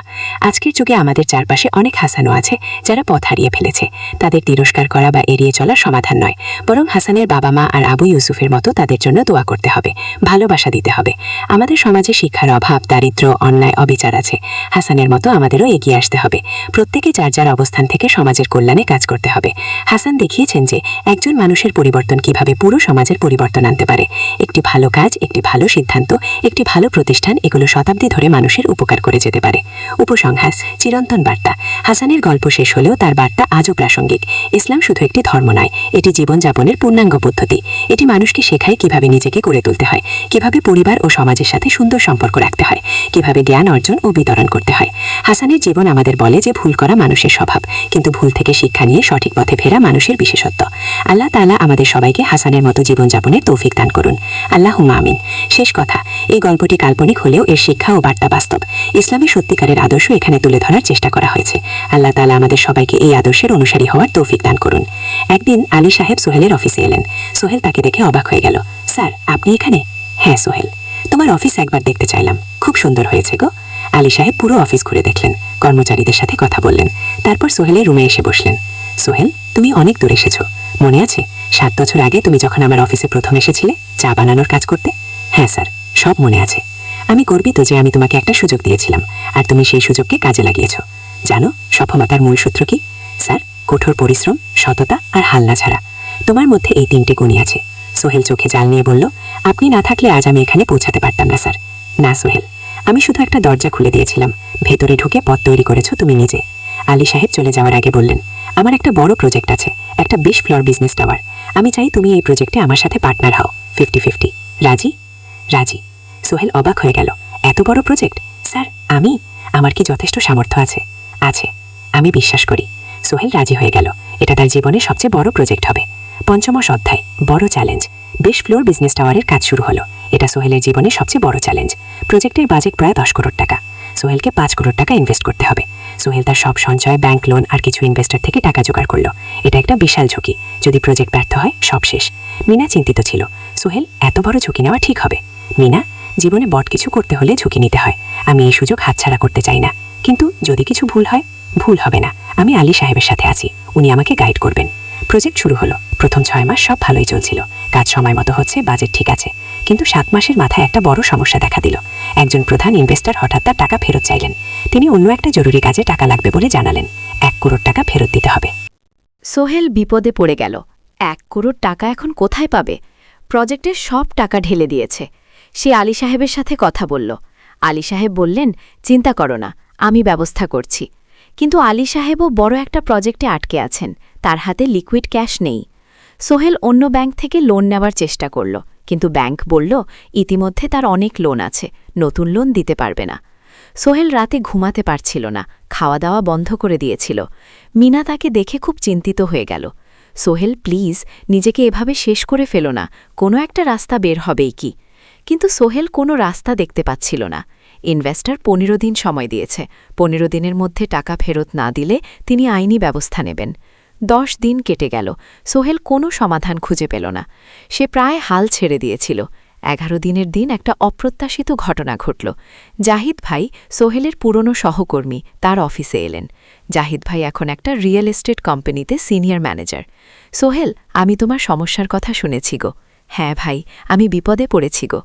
Speaker 3: আজকের যুগে আমাদের চারপাশে অনেক হাসানও আছে যারা পথ হারিয়ে ফেলেছে। তাদের তিরস্কার করা বা এড়িয়ে চলা সমাধান নয়, বরং হাসানের বাবা মা আর আবু ইউসুফের মতো তাদের জন্য দোয়া করতে হবে, ভালোবাসা দিতে হবে। আমাদের সমাজে শিক্ষার অভাব, দারিদ্র্য, অন্যায়, অবিচার আছে। হাসানের মতো আমাদেরও এগিয়ে আসতে হবে। প্রত্যেকে যার যার অবস্থান থেকে সমাজের কল্যাণে কাজ করতে হবে। হাসান দেখিয়েছেন যে একজন মানুষের পরিবর্তন কিভাবে পুরো সমাজের পরিবর্তন আনতে পারে। একটি ভালো কাজ, একটি ভালো সিদ্ধান্ত, একটি ভালো প্রতিষ্ঠান, এগুলো শতাব্দী ধরে মানুষের উপকার করে যেতে পারে। উপসংহাস, চিরন্তন বার্তা। হাসানের গল্প শেষ হলেও তার বার্তা আজও প্রাসঙ্গিক। ইসলাম শুধু একটি ধর্ম নয়, এটি জীবনযাপনের পূর্ণাঙ্গ পদ্ধতি। এটি মানুষকে শেখায় কিভাবে নিজেকে গড়ে তুলতে হয়, কিভাবে পরিবার ও সমাজের সাথে সুন্দর সম্পর্ক রাখতে হয়, কিভাবে জ্ঞান অর্জন ও বিতরণ করতে হয়। হাসানের জীবন আমাদের বলে যে ভুল করা মানুষের স্বভাব, কিন্তু ভুল থেকে শিক্ষা নিয়ে সঠিক পথে ফেরা মানুষের বিশেষত্ব। আল্লাহ তাআলা আমাদের সবাইকে হাসানের মতো জীবনযাপনের তৌফিক দান করুন, আল্লাহুম্মা আমিন। শেষ কথা, এই গল্পটি কাল্পনিক হলেও এর শিক্ষা ও বার্তা বাস্তব। ইসলামের সত্যিকারের আদর্শ এখানে তুলে ধরার চেষ্টা করা হয়েছে। আল্লাহ তাআলা আমাদের সবাইকে এই আদর্শের অনুসারী হওয়ার তৌফিক দান করুন। একদিন আলী সাহেব সোহেলের অফিসে এলেন। সোহেল তাকে দেখে অবাক হয়ে গেল। স্যার, আপনি এখানে? হ্যাঁ সোহেল, তোমার অফিস একবার দেখতে চাইলাম, খুব সুন্দর হয়েছে গো। আলী সাহেব পুরো অফিস ঘুরে দেখলেন, কর্মচারীদের সাথে কথা বললেন, তারপর সোহেলের রুমে এসে বসলেন। সোহেল, তুমি অনেক দূর এসেছো। মনে আছে 7 বছর আগে তুমি যখন আমার অফিসে প্রথম এসেছিলে চা বানানোর কাজ করতে? হ্যাঁ স্যার, সব মনে আছে। আমি গর্বিত যে আমি তোমাকে একটা সুযোগ দিয়েছিলাম, আর তুমি সেই সুযোগকে কাজে লাগিয়েছো। জানো সফলতার মূল সূত্র কি? স্যার, কঠোর পরিশ্রম, সততা আর হাল্লা ছাড়া। তোমার মধ্যে এই 3টে গুণই আছে। সোহেল চোখে জাল নিয়ে বলল, আপনি না থাকলে আজ আমি এখানে পৌঁছাতে পারতাম না স্যার। না সোহেল, আমি শুধু একটা দরজা খুলে দিয়েছিলাম, ভেতরে ঢুকে পথ তৈরি করেছো তুমি নিজে। আলী সাহেব চলে যাওয়ার আগে বললেন, আমার একটা বড় প্রজেক্ট আছে, একটা 20 ফ্লোর বিজনেস টাওয়ার। আমি চাই তুমি এই প্রজেক্টে আমার সাথে পার্টনার হও, 50-50। রাজি? রাজি। সোহেল অবাক হয়ে গেল, এত বড় প্রজেক্ট? স্যার, আমার কি যথেষ্ট সামর্থ্য আছে? আছে, আমি বিশ্বাস করি। সোহেল রাজি হয়ে গেল। এটা তার জীবনের সবচেয়ে বড় প্রজেক্ট হবে। 5ম অধ্যায়, বড় চ্যালেঞ্জ। 20 ফ্লোর বিজনেস টাওয়ারের কাজ শুরু হলো। এটা সোহেলের জীবনের সবচেয়ে বড় চ্যালেঞ্জ। প্রজেক্টের বাজেট প্রায় 10 করোড় টাকা। সোহেলকে 5 করোড় টাকা ইনভেস্ট করতে হবে। সোহেল তার সব সঞ্চয়, ব্যাংক লোন আর কিছু ইনভেস্টর থেকে টাকা জোগাড় করলো। এটা একটা বিশাল ঝুঁকি, যদি প্রজেক্ট ব্যর্থ হয় সব শেষ। মিনা চিন্তিত ছিল, সোহেল এত বড় ঝুঁকি নেওয়া ঠিক হবে? মিনা, জীবনে বড় কিছু করতে হলে ঝুঁকি নিতে হয়। আমি এই সুযোগ হাতছাড়া করতে চাই না, কিন্তু যদি কিছু ভুল হয়? ভুল হবে না, আমি আলী সাহেবের সাথে আছি, উনি আমাকে গাইড করবেন। প্রজেক্ট শুরু হলো। প্রথম 6 মাস সব ভালোই চলছিল, কাজ সময় মতো হচ্ছে, বাজেট ঠিক আছে। কিন্তু 7 মাসের মাথায় একটা বড় সমস্যা দেখা দিল। একজন প্রধান ইনভেস্টর হঠাৎ তার টাকা ফেরত চাইলেন। তিনি অন্য একটা জরুরি কাজে টাকা লাগবে বলে জানালেন। 1 করোড় টাকা ফেরত দিতে হবে।
Speaker 2: সোহেল বিপদে পড়ে গেল। 1 করোড় টাকা এখন কোথায় পাবে? প্রজেক্টের সব টাকা ঢেলে দিয়েছে। সে আলী সাহেবের সাথে কথা বলল। আলী সাহেব বললেন, চিন্তা করো না, আমি ব্যবস্থা করছি। কিন্তু আলী সাহেবও বড় একটা প্রজেক্টে আটকে আছেন, তার হাতে লিকুইড ক্যাশ নেই। সোহেল অন্য ব্যাংক থেকে লোন নেওয়ার চেষ্টা করল, কিন্তু ব্যাংক বলল ইতিমধ্যে তার অনেক লোন আছে, নতুন লোন দিতে পারবে না। সোহেল রাতে ঘুমাতে পারছিল না, খাওয়া দাওয়া বন্ধ করে দিয়েছিল। মিনা তাকে দেখে খুব চিন্তিত হয়ে গেল। সোহেল, প্লিজ নিজেকে এভাবে শেষ করে ফেলো না, কোনো একটা রাস্তা বের হবেই কি। কিন্তু সোহেল কোনো রাস্তা দেখতে পাচ্ছিল না। ইনভেস্টর 15 দিন সময় দিয়েছে। 15 দিনের মধ্যে টাকা ফেরত না দিলে তিনি আইনি ব্যবস্থা নেবেন। 10 দিন কেটে গেল, সোহেল কোনো সমাধান খুঁজে পেল না। সে প্রায় হাল ছেড়ে দিয়েছিল। 11 দিনের দিন একটা অপ্রত্যাশিত ঘটনা ঘটল। জাহিদ ভাই, সোহেলের পুরনো সহকর্মী, তার অফিসে এলেন। জাহিদ ভাই এখন একটা রিয়েল এস্টেট কোম্পানিতে সিনিয়র ম্যানেজার। সোহেল, আমি তোমার সমস্যার কথা শুনেছি গো। হ্যাঁ ভাই, আমি বিপদে পড়েছি গো।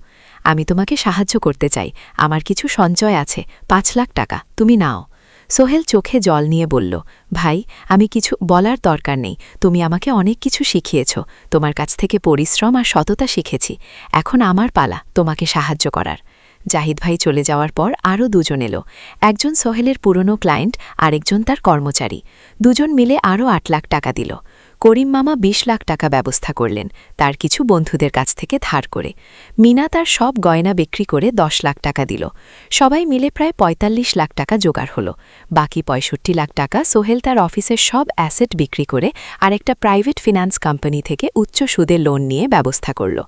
Speaker 2: আমি তোমাকে সাহায্য করতে চাই, আমার কিছু সঞ্চয় আছে, 5 লাখ টাকা, তুমি নাও। সোহেল চোখে জল নিয়ে বলল, ভাই, আমি কিছু বলার দরকার নেই, তুমি আমাকে অনেক কিছু শিখিয়েছ, তোমার কাছ থেকে পরিশ্রম আর সততা শিখেছি। এখন আমার পালা তোমাকে সাহায্য করার। জাহিদ ভাই চলে যাওয়ার পর আরও 2 জন এলো। একজন সোহেলের পুরনো ক্লায়েন্ট, আরেকজন তার কর্মচারী। 2 জন মিলে আরও 8 লাখ টাকা দিল। করিম মামা 20 লাখ টাকা ব্যবস্থা করলেন, তার কিছু বন্ধুদের কাছ থেকে ধার করে। মিনা তার সব গয়না বিক্রি করে 10 লাখ টাকা দিল। সবাই মিলে প্রায় 45 লাখ টাকা জোগাড় হলো। বাকি 65 লাখ টাকা সোহেল তার অফিসের সব অ্যাসেট বিক্রি করে আর একটা প্রাইভেট ফিন্যান্স কোম্পানি থেকে উচ্চ সুদে লোন নিয়ে ব্যবস্থা করল।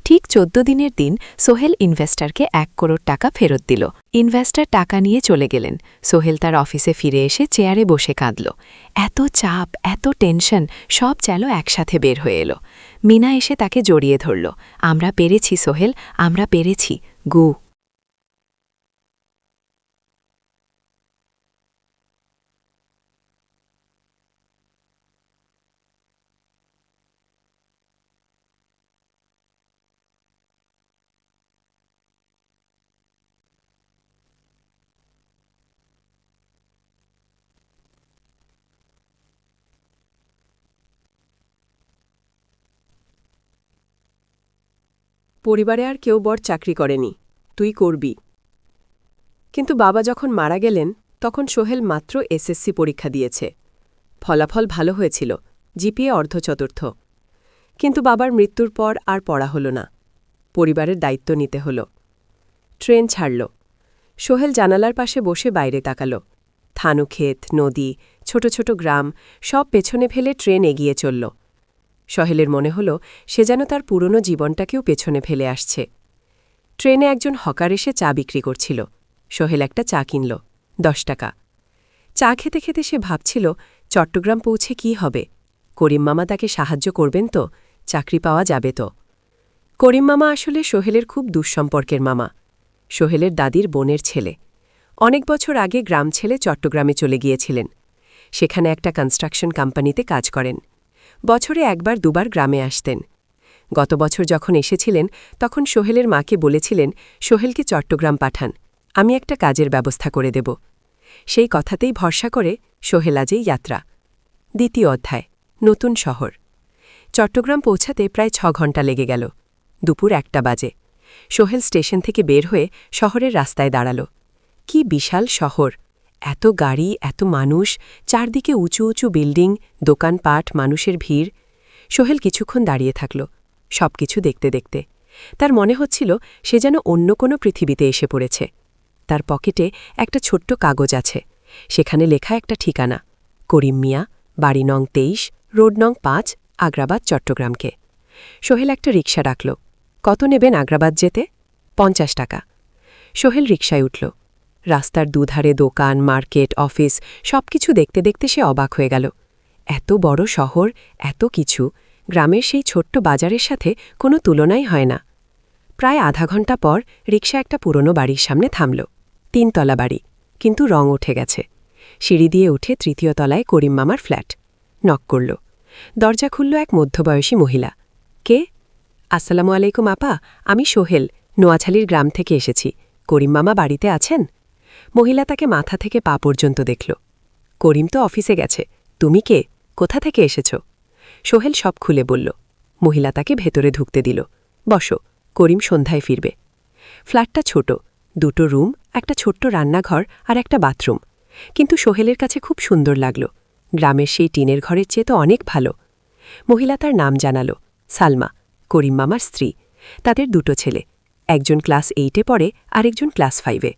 Speaker 2: ঠিক 14 দিনের দিন সোহেল ইনভেস্টরকে 1 করোড় টাকা ফেরত দিল। ইনভেস্টর টাকা নিয়ে চলে গেলেন। সোহেল তার অফিসে ফিরে এসে চেয়ারে বসে কাঁদল। এত চাপ, এত টেনশন, সব যেন একসাথে বের হয়ে এলো। মিনা এসে তাকে জড়িয়ে ধরল। আমরা পেরেছি সোহেল, আমরা পেরেছি, গু।
Speaker 4: পরিবারে আর কেউ বড় চাকরি করেনি, তুই করবি। কিন্তু বাবা যখন মারা গেলেন তখন সোহেল মাত্র এসএসসি পরীক্ষা দিয়েছে। ফলাফল ভালো হয়েছিল, জিপিএ অর্ধচতুর্থ, কিন্তু বাবার মৃত্যুর পর আর পড়া হলো না। পরিবারের দায়িত্ব নিতে হলো। ট্রেন ছাড়ল। সোহেল জানালার পাশে বসে বাইরে তাকাল। থানুক্ষেত, নদী, ছোট ছোট গ্রাম সব পেছনে ফেলে ট্রেন এগিয়ে চলল। সোহেলের মনে হল সে যেন তার পুরনো জীবনটাকেও পেছনে ফেলে আসছে। ট্রেনে একজন হকার এসে চা বিক্রি করছিল। সোহেল একটা চা কিনল, 10 টাকা। চা খেতে খেতে সে ভাবছিল চট্টগ্রাম পৌঁছে কি হবে। করিম মামা তাকে সাহায্য করবেন তো, চাকরি পাওয়া যাবে তো। করিম মামা আসলে সোহেলের খুব দুঃসম্পর্কের মামা। সোহেলের দাদির বোনের ছেলে। অনেক বছর আগে গ্রাম ছেলে চট্টগ্রামে চলে গিয়েছিলেন। সেখানে একটা কনস্ট্রাকশন কোম্পানিতে কাজ করেন। বছরে একবার দুবার গ্রামে আসতেন। গত বছর যখন এসেছিলেন তখন সোহেলের মাকে বলেছিলেন সোহেলকে চট্টগ্রাম পাঠান, আমি একটা কাজের ব্যবস্থা করে দেব। সেই কথাতেই ভরসা করে সোহেল আজই যাত্রা। দ্বিতীয় অধ্যায়, নতুন শহর। চট্টগ্রাম পৌঁছাতে প্রায় 6 ঘণ্টা লেগে গেল। দুপুর 1টা বাজে। সোহেল স্টেশন থেকে বের হয়ে শহরের রাস্তায় দাঁড়াল। কি বিশাল শহর! এত গাড়ি, এত মানুষ, চারদিকে উঁচু উঁচু বিল্ডিং, দোকানপাট, মানুষের ভিড়। সোহেল কিছুক্ষণ দাঁড়িয়ে থাকল, সবকিছু দেখতে দেখতে। তার মনে হচ্ছিল সে যেন অন্য কোনো পৃথিবীতে এসে পড়েছে। তার পকেটে একটা ছোট্ট কাগজ আছে। সেখানে লেখা একটা ঠিকানা, করিম মিয়া, বাড়ি নং 23, রোড নং 5, আগ্রাবাদ, চট্টগ্রামকে। সোহেল একটা রিকশা ডাকল। কত নেবেন আগ্রাবাদ যেতে? 50 টাকা। সোহেল রিকশায় উঠল। রাস্তার দুধারে দোকান, মার্কেট, অফিস সবকিছু দেখতে দেখতে সে অবাক হয়ে গেল। এত বড় শহর, এত কিছু, গ্রামের সেই ছোট্ট বাজারের সাথে কোনো তুলনাই হয় না। প্রায় আধা ঘণ্টা পর রিকশা একটা পুরনো বাড়ির সামনে থামল। 3 তলা বাড়ি, কিন্তু রং উঠে গেছে। সিঁড়ি দিয়ে উঠে 3য় তলায় করিম মামার ফ্ল্যাট। নক করল। দরজা খুলল এক মধ্যবয়সী মহিলা। কে? আসসালামু আলাইকুম আপা, আমি সোহেল, নোয়াছালীর গ্রাম থেকে এসেছি। করিম মামা বাড়িতে আছেন? মহিলা তাকে মাথা থেকে পা পর্যন্ত দেখল। করিম তো অফিসে গেছে। তুমি কে? কোথা থেকে এসেছ? সোহেল সব খুলে বলল। মহিলা তাকে ভেতরে ঢুকতে দিল। বসো, করিম সন্ধ্যায় ফিরবে। ফ্ল্যাটটা ছোট, 2টো রুম, একটা ছোট্ট রান্নাঘর আর একটা বাথরুম। কিন্তু সোহেলের কাছে খুব সুন্দর লাগল। গ্রামের সেই টিনের ঘরের চেয়ে তো অনেক ভালো। মহিলা তার নাম জানালো, সালমা, করিম মামার স্ত্রী। তাদের 2টো ছেলে, একজন ক্লাস 8-এ পড়ে, আরেকজন ক্লাস 5-এ।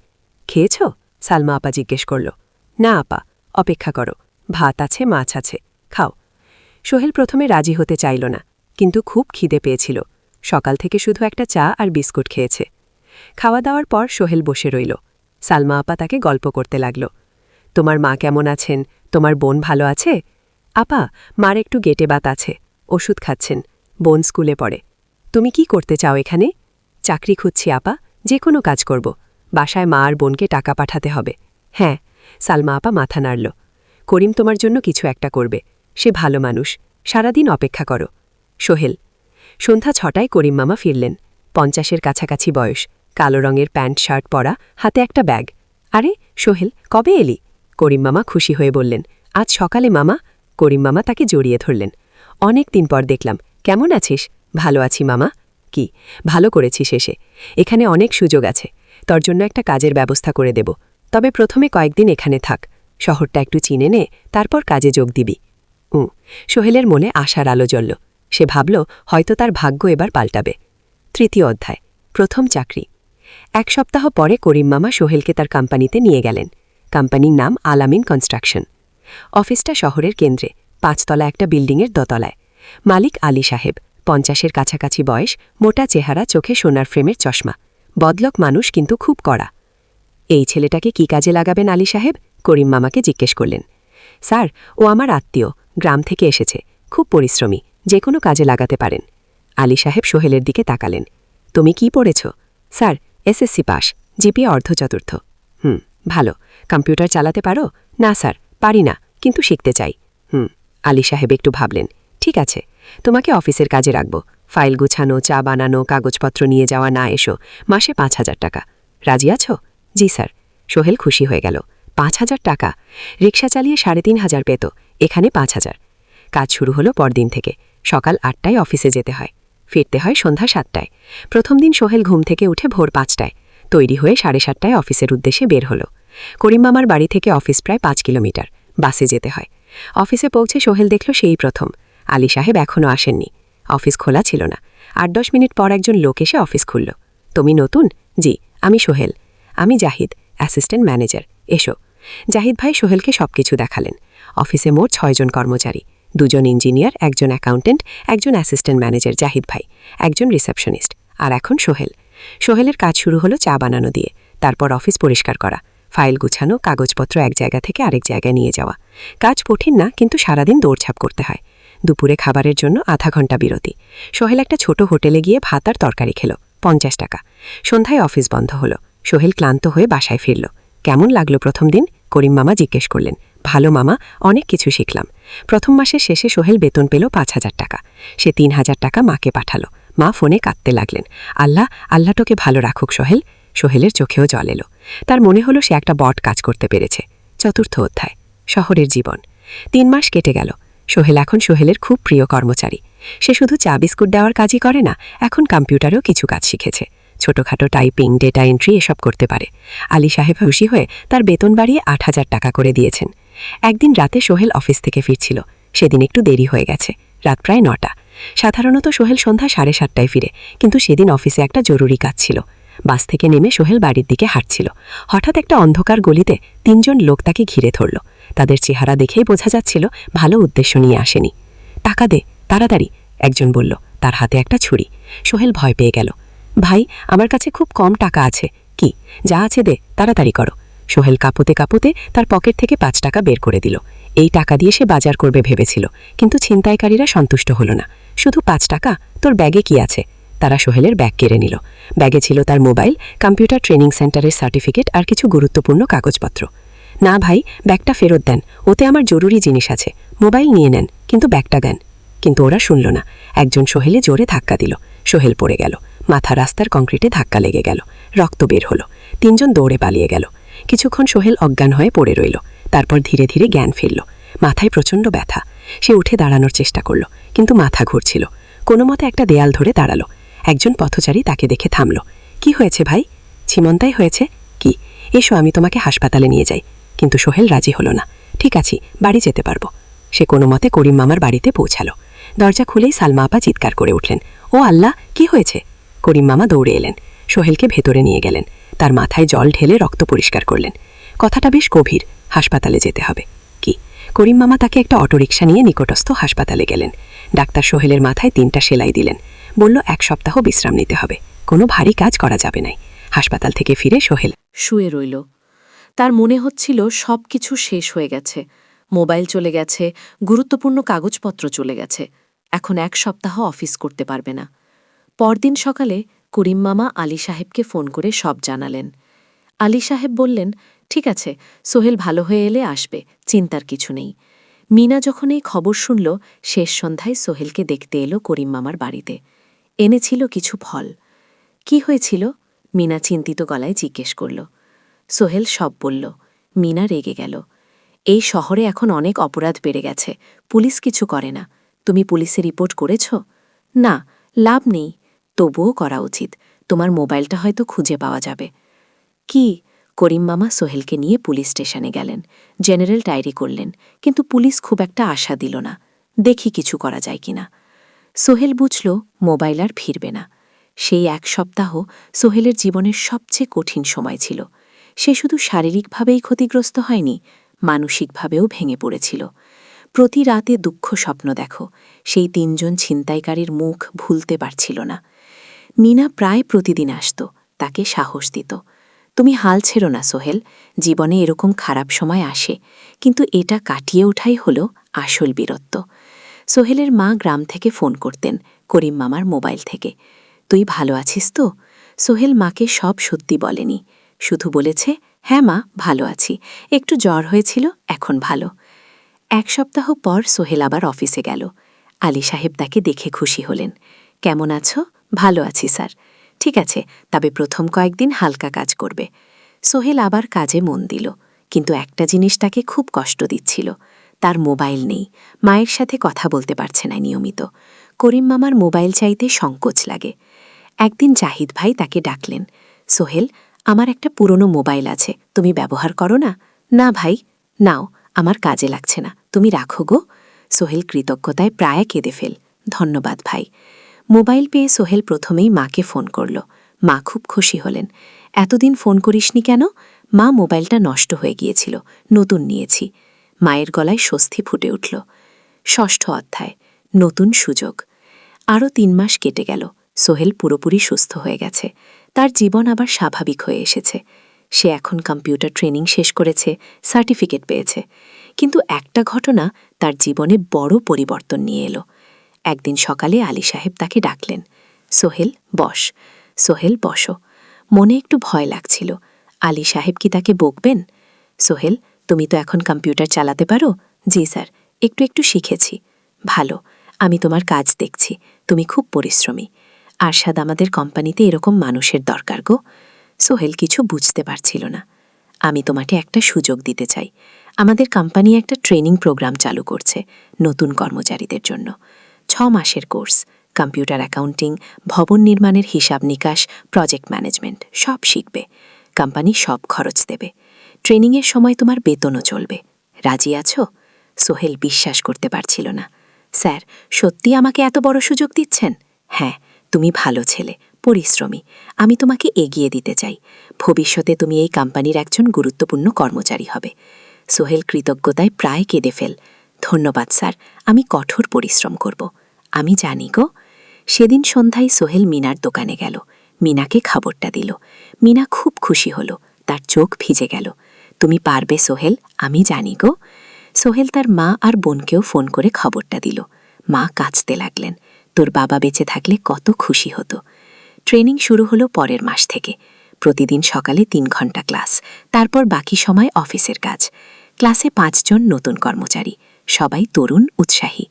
Speaker 4: খেয়েছ? সালমা আপা জিজ্ঞেস করল। না আপা, অপেক্ষা করো, ভাত আছে, মাছ আছে, খাও। সোহেল প্রথমে রাজি হতে চাইল না, কিন্তু খুব খিদে পেয়েছিল। সকাল থেকে শুধু একটা চা আর বিস্কুট খেয়েছে। খাওয়া দাওয়ার পর সোহেল বসে রইল। সালমা আপা তাকে গল্প করতে লাগল। তোমার মা কেমন আছেন? তোমার বোন ভালো আছে? আপা, মার একটু গেটে বাত আছে, ওষুধ খাচ্ছেন। বোন স্কুলে পড়ে। তুমি কি করতে চাও এখানে? চাকরি খুঁজছি আপা, যে কোনো কাজ করব। বাসায় মা আর বোনকে টাকা পাঠাতে হবে। হ্যাঁ। সালমা আপা মাথা নাড়ল। করিম তোমার জন্য কিছু একটা করবে। সে ভালো মানুষ, সারাদিন অপেক্ষা করো। সোহেল। সন্ধ্যা 6টায় করিম মামা ফিরলেন। 50-এর কাছাকাছি বয়স, কালো রঙের প্যান্ট শার্ট পরা, হাতে একটা ব্যাগ। আরে সোহেল, কবে এলি? করিম মামা খুশি হয়ে বললেন, আজ সকালে মামা। করিম মামা তাকে জড়িয়ে ধরলেন। অনেক দিন পর দেখলাম, কেমন আছিস? ভালো আছি মামা। কি ভালো করেছিস এসে? এখানে অনেক সুযোগ আছে, তোর জন্য একটা কাজের ব্যবস্থা করে দেব। তবে প্রথমে কয়েকদিন এখানে থাক, শহরটা একটু চিনে নে, তারপর কাজে যোগ দিবি। সোহেলের মনে আশার আলো জ্বলল। সে ভাবল হয়তো তার ভাগ্য এবার পাল্টাবে। 3য় অধ্যায়, প্রথম চাকরি। 1 সপ্তাহ পরে করিম মামা সোহেলকে তার কোম্পানিতে নিয়ে গেলেন। কোম্পানির নাম আলামিন কনস্ট্রাকশন। অফিসটা শহরের কেন্দ্রে, 5 তলা একটা বিল্ডিংয়ের দোতলায়। মালিক আলী সাহেব, 50-এর কাছাকাছি বয়স, মোটা চেহারা, চোখে সোনার ফ্রেমের চশমা। বদলক মানুষ, কিন্তু খুব কড়া। এই ছেলেটাকে কি কাজে লাগাবেন আলী সাহেব? করিম মামাকে জিজ্ঞেস করলেন। স্যার, ও আমার আত্মীয়, গ্রাম থেকে এসেছে, খুব পরিশ্রমী, যে কোনো কাজে লাগাতে পারেন। আলী সাহেব সোহেলের দিকে তাকালেন। তুমি কি পড়েছ? স্যার, এসএসসি পাস, জিপিএ অর্ধচতুর্থ। ভালো। কম্পিউটার চালাতে পারো? না স্যার, পারি না, কিন্তু শিখতে চাই। আলী সাহেব একটু ভাবলেন। ঠিক আছে, তোমাকে অফিসের কাজে রাখব। ফাইল গুছানো, চা বানানো, কাগজপত্র নিয়ে যাওয়া, না এসো, মাসে 5,000 টাকা। রাজি আছো? জি স্যার। সোহেল খুশি হয়ে গেল। 5,000 টাকা! রিকশা চালিয়ে 3,500 পেত, এখানে 5,000। কাজ শুরু হলো পরদিন থেকে। সকাল 8টায় অফিসে যেতে হয়, ফিরতে হয় সন্ধ্যা 7টায়। প্রথম দিন সোহেল ঘুম থেকে উঠে ভোর 5টায়, তৈরি হয়ে 7:30টায় অফিসের উদ্দেশ্যে বের হলো। করিম মামার বাড়ি থেকে অফিস প্রায় 5 কিলোমিটার, বাসে যেতে হয়। অফিসে পৌঁছে সোহেল দেখল সেই প্রথম আলী সাহেব এখনও আসেননি। অফিস খোলা ছিল না। ৮-১০ মিনিট পর একজন লোক এসে অফিস খুলল। তুমি নতুন? জি, আমি সোহেল। আমি জাহিদ, অ্যাসিস্ট্যান্ট ম্যানেজার। এসো। জাহিদ ভাই সোহেলকে সবকিছু দেখালেন। অফিসে মোট ৬ জন কর্মচারী, ২ জন ইঞ্জিনিয়ার, একজন অ্যাকাউন্টেন্ট, একজন অ্যাসিস্ট্যান্ট ম্যানেজার জাহিদ ভাই, একজন রিসেপশনিস্ট, আর এখন সোহেল। সোহেলের কাজ শুরু হলো চা বানানো দিয়ে, তারপর অফিস পরিষ্কার করা, ফাইল গুছানো, কাগজপত্র এক জায়গা থেকে আরেক জায়গায় নিয়ে যাওয়া। কাজ কঠিন না, কিন্তু সারাদিন দৌড়ঝাঁপ করতে হয়। দুপুরে খাবারের জন্য আধা ঘন্টা বিরতি। সোহেল একটা ছোট হোটেলে গিয়ে ভাত আর তরকারি খেল, ৫০ টাকা। সন্ধ্যায় অফিস বন্ধ হলো। সোহেল ক্লান্ত হয়ে বাসায় ফিরল। কেমন লাগলো প্রথম দিন? করিম মামা জিজ্ঞেস করলেন। ভালো মামা, অনেক কিছু শিখলাম। প্রথম মাসের শেষে সোহেল বেতন পেল ৫,০০০ টাকা। সে ৩,০০০ টাকা মাকে পাঠালো। মা ফোনে কাঁদতে লাগলেন। আল্লাহ, আল্লাহ তোকে ভালো রাখুক সোহেল। সোহেলের চোখেও জল এলো। তার মনে হলো সে একটা বট কাজ করতে পেরেছে। চতুর্থ অধ্যায়, শহরের জীবন। ৩ মাস কেটে গেল। সোহেল এখন সোহেলের খুব প্রিয় কর্মচারী। সে শুধু চা বিস্কুট দেওয়ার কাজই করে না, এখন কম্পিউটারেও কিছু কাজ শিখেছে। ছোটখাটো টাইপিং, ডেটা এন্ট্রি এসব করতে পারে। আলী সাহেব খুশি হয়ে তার বেতন বাড়িয়ে ৮,০০০ টাকা করে দিয়েছেন। একদিন রাতে সোহেল অফিস থেকে ফিরছিল। সেদিন একটু দেরি হয়ে গেছে, রাত প্রায় ৯টা। সাধারণত সোহেল সন্ধ্যা ৭:৩০টায় ফিরে, কিন্তু সেদিন অফিসে একটা জরুরি কাজ ছিল। বাস থেকে নেমে সোহেল বাড়ির দিকে হাঁটছিল। হঠাৎ একটা অন্ধকার গলিতে ৩ জন লোক তাকে ঘিরে ধরল। তাদের চেহারা দেখেই বোঝা যাচ্ছিল ভালো উদ্দেশ্য নিয়ে আসেনি। টাকা দে, তাড়াতাড়ি, একজন বলল। তার হাতে একটা ছুরি। সোহেল ভয় পেয়ে গেল। ভাই, আমার কাছে খুব কম টাকা আছে। কি? যা আছে দে, তাড়াতাড়ি করো। সোহেল কাঁপতে কাঁপতে তার পকেট থেকে ৫ টাকা বের করে দিল। এই টাকা দিয়ে সে বাজার করবে ভেবেছিল, কিন্তু ছিনতাইকারীরা সন্তুষ্ট হল না। শুধু ৫ টাকা? তোর ব্যাগে কি আছে? তারা সোহেলের ব্যাগ কেড়ে নিল। ব্যাগে ছিল তার মোবাইল, কম্পিউটার ট্রেনিং সেন্টারের সার্টিফিকেট আর কিছু গুরুত্বপূর্ণ কাগজপত্র। না ভাই, ব্যাগটা ফেরত দেন, ওতে আমার জরুরি জিনিস আছে। মোবাইল নিয়ে নেন, কিন্তু ব্যাগটা দেন। কিন্তু ওরা শুনল না। একজন সোহেলে জোরে ধাক্কা দিল। সোহেল পড়ে গেল। মাথা রাস্তার কংক্রিটে ধাক্কা লেগে গেল। রক্ত বের হলো। ৩ জন দৌড়ে পালিয়ে গেল। কিছুক্ষণ সোহেল অজ্ঞান হয়ে পড়ে রইল। তারপর ধীরে ধীরে জ্ঞান ফিরল। মাথায় প্রচণ্ড ব্যথা। সে উঠে দাঁড়ানোর চেষ্টা করল, কিন্তু মাথা ঘুরছিল। কোনো মতে একটা দেয়াল ধরে দাঁড়ালো। একজন পথচারী তাকে দেখে থামল। কি হয়েছে ভাই? ছিমন্তাই হয়েছে। কি? এসো, আমি তোমাকে হাসপাতালে নিয়ে যাই। কিন্তু সোহেল রাজি হলো না। ঠিক আছে, বাড়ি যেতে পারবো। সে কোনো মতে করিম মামার বাড়িতে পৌঁছালো। দরজা খুলেই সালমা আপা চিৎকার করে উঠলেন। ও আল্লাহ, কি হয়েছে? করিম মামা দৌড়ে এলেন। সোহেলকে ভেতরে নিয়ে গেলেন। তার মাথায় জল ঢেলে রক্ত পরিষ্কার করলেন। কথাটা বেশ গভীর, হাসপাতালে যেতে হবে। কি? করিম মামা তাকে একটা অটোরিকশা নিয়ে নিকটস্থ হাসপাতালে গেলেন। ডাক্তার সোহেলের মাথায় ৩টা সেলাই দিলেন। বলল ১ সপ্তাহ বিশ্রাম নিতে হবে, কোনো ভারী কাজ করা যাবে না। হাসপাতাল থেকে ফিরে সোহেল
Speaker 1: শুয়ে রইল। তার মনে হচ্ছিল সব কিছু শেষ হয়ে গেছে। মোবাইল চলে গেছে, গুরুত্বপূর্ণ কাগজপত্র চলে গেছে। এখন ১ সপ্তাহ অফিস করতে পারবে না। পরদিন সকালে করিম মামা আলী সাহেবকে ফোন করে সব জানালেন। আলী সাহেব বললেন, ঠিক আছে, সোহেল ভালো হয়ে এলে আসবে, চিন্তার কিছু নেই। মিনা যখন এই খবর শুনল, শেষ সন্ধ্যায় সোহেলকে দেখতে এলো করিম মামার বাড়িতে। এনেছিল কিছু ফল। কি হয়েছিল? মিনা চিন্তিত গলায় জিজ্ঞেস করল। সোহেল সব বলল। মিনা রেগে গেল। এই শহরে এখন অনেক অপরাধ বেড়ে গেছে, পুলিশ কিছু করে না। তুমি পুলিশে রিপোর্ট করেছ? না, লাভ নেই। তবুও করা উচিত, তোমার মোবাইলটা হয়তো খুঁজে পাওয়া যাবে। কি? করিম মামা সোহেলকে নিয়ে পুলিশ স্টেশনে গেলেন। জেনারেল ডায়েরি করলেন, কিন্তু পুলিশ খুব একটা আশা দিল না। দেখি কিছু করা যায় কিনা। সোহেল বুঝল মোবাইল আর ফিরবে না। সেই ১ সপ্তাহ সোহেলের জীবনের সবচেয়ে কঠিন সময় ছিল। সে শুধু শারীরিকভাবেই ক্ষতিগ্রস্ত হয়নি, মানসিকভাবেও ভেঙে পড়েছিল। প্রতি রাতে দুঃখ স্বপ্ন দেখো, সেই ৩ জন ছিনতাইকারীর মুখ ভুলতে পারছিল না। মিনা প্রায় প্রতিদিন আসত, তাকে সাহস দিত। তুমি হাল ছেড়ো না সোহেল, জীবনে এরকম খারাপ সময় আসে, কিন্তু এটা কাটিয়ে ওঠাই হল আসল বীরত্ব। সোহেলের মা গ্রাম থেকে ফোন করতেন, করিম মামার মোবাইল থেকে। তুই ভালো আছিস তো? সোহেল মাকে সব সত্যি বলেনি, শুধু বলেছে, হ্যাঁ মা, ভালো আছি, একটু জ্বর হয়েছিল, এখন ভালো। ১ সপ্তাহ পর সোহেল আবার অফিসে গেল। আলী সাহেব তাকে দেখে খুশি হলেন। কেমন আছো? ভালো আছি স্যার। ঠিক আছে, তবে প্রথম কয়েকদিন হালকা কাজ করবে। সোহেল আবার কাজে মন দিল, কিন্তু একটা জিনিস তাকে খুব কষ্ট দিচ্ছিল। তার মোবাইল নেই, মায়ের সাথে কথা বলতে পারছে না নিয়মিত। করিম মামার মোবাইল চাইতে সংকোচ লাগে। একদিন জাহিদ ভাই তাকে ডাকলেন। সোহেল, আমার একটা পুরনো মোবাইল আছে, তুমি ব্যবহার করো না? না ভাই। নাও, আমার কাজে লাগছে না, তুমি রাখো গো। সোহেল কৃতজ্ঞতায় প্রায় কেঁদে ফেল। ধন্যবাদ ভাই। মোবাইল পেয়ে সোহেল প্রথমেই মাকে ফোন করল। মা খুব খুশি হলেন। এতদিন ফোন করিসনি কেন? মা, মোবাইলটা নষ্ট হয়ে গিয়েছিল, নতুন নিয়েছি। মায়ের গলায় স্বস্তি ফুটে উঠল। ষষ্ঠ অধ্যায়, নতুন সুযোগ। আরও 3 মাস কেটে গেল। সোহেল পুরোপুরি সুস্থ হয়ে গেছে। তার জীবন আবার স্বাভাবিক হয়ে এসেছে। সে এখন কম্পিউটার ট্রেনিং শেষ করেছে, সার্টিফিকেট পেয়েছে। কিন্তু একটা ঘটনা তার জীবনে বড় পরিবর্তন নিয়ে এলো। একদিন সকালে আলী সাহেব তাকে ডাকলেন। সোহেল, বস। সোহেল, বসো। মনে একটু ভয় লাগছিল। আলী সাহেব কি তাকে বকবেন? সোহেল, তুমি তো এখন কম্পিউটার চালাতে পারো? জি স্যার, একটু একটু শিখেছি। ভালো, আমি তোমার কাজ দেখছি। তুমি খুব পরিশ্রমী। আরশাদ, আমাদের কোম্পানিতে এরকম মানুষের দরকার গো। সোহেল কিছু বুঝতে পারছিল না। আমি তোমাকে একটা সুযোগ দিতে চাই। আমাদের কোম্পানি একটা ট্রেনিং প্রোগ্রাম চালু করছে নতুন কর্মচারীদের জন্য। 6 মাসের কোর্স, কম্পিউটার অ্যাকাউন্টিং, ভবন নির্মাণের হিসাব নিকাশ, প্রজেক্ট ম্যানেজমেন্ট সব শিখবে। কোম্পানি সব খরচ দেবে। ট্রেনিংয়ের সময় তোমার বেতনও চলবে। রাজি আছো? সোহেল বিশ্বাস করতে পারছিল না। স্যার, সত্যি আমাকে এত বড় সুযোগ দিচ্ছেন? হ্যাঁ, তুমি ভালো ছেলে, পরিশ্রমী। আমি তোমাকে এগিয়ে দিতে চাই। ভবিষ্যতে তুমি এই কোম্পানির একজন গুরুত্বপূর্ণ কর্মচারী হবে। সোহেল কৃতজ্ঞতায় প্রায় কেঁদে ফেল। ধন্যবাদ স্যার, আমি কঠোর পরিশ্রম করব। আমি জানি গো। সেদিন সন্ধ্যায় সোহেল মিনার দোকানে গেল। মিনাকে খবরটা দিল। মিনা খুব খুশি হল। তার চোখ ভিজে গেল। তুমি পারবে সোহেল, আমি জানি গো। সোহেল তার মা আর বোনকেও ফোন করে খবরটা দিল। মা কাঁদতে লাগলেন। তোর বাবা বেঁচে থাকলে কত খুশি হতো। ট্রেনিং শুরু হলো পরের মাস থেকে। প্রতিদিন সকালে 3 ঘন্টা ক্লাস, তারপর বাকি সময় অফিসের কাজ। ক্লাসে 5 জন নতুন কর্মচারী, সবাই তরুণ, উৎসাহী।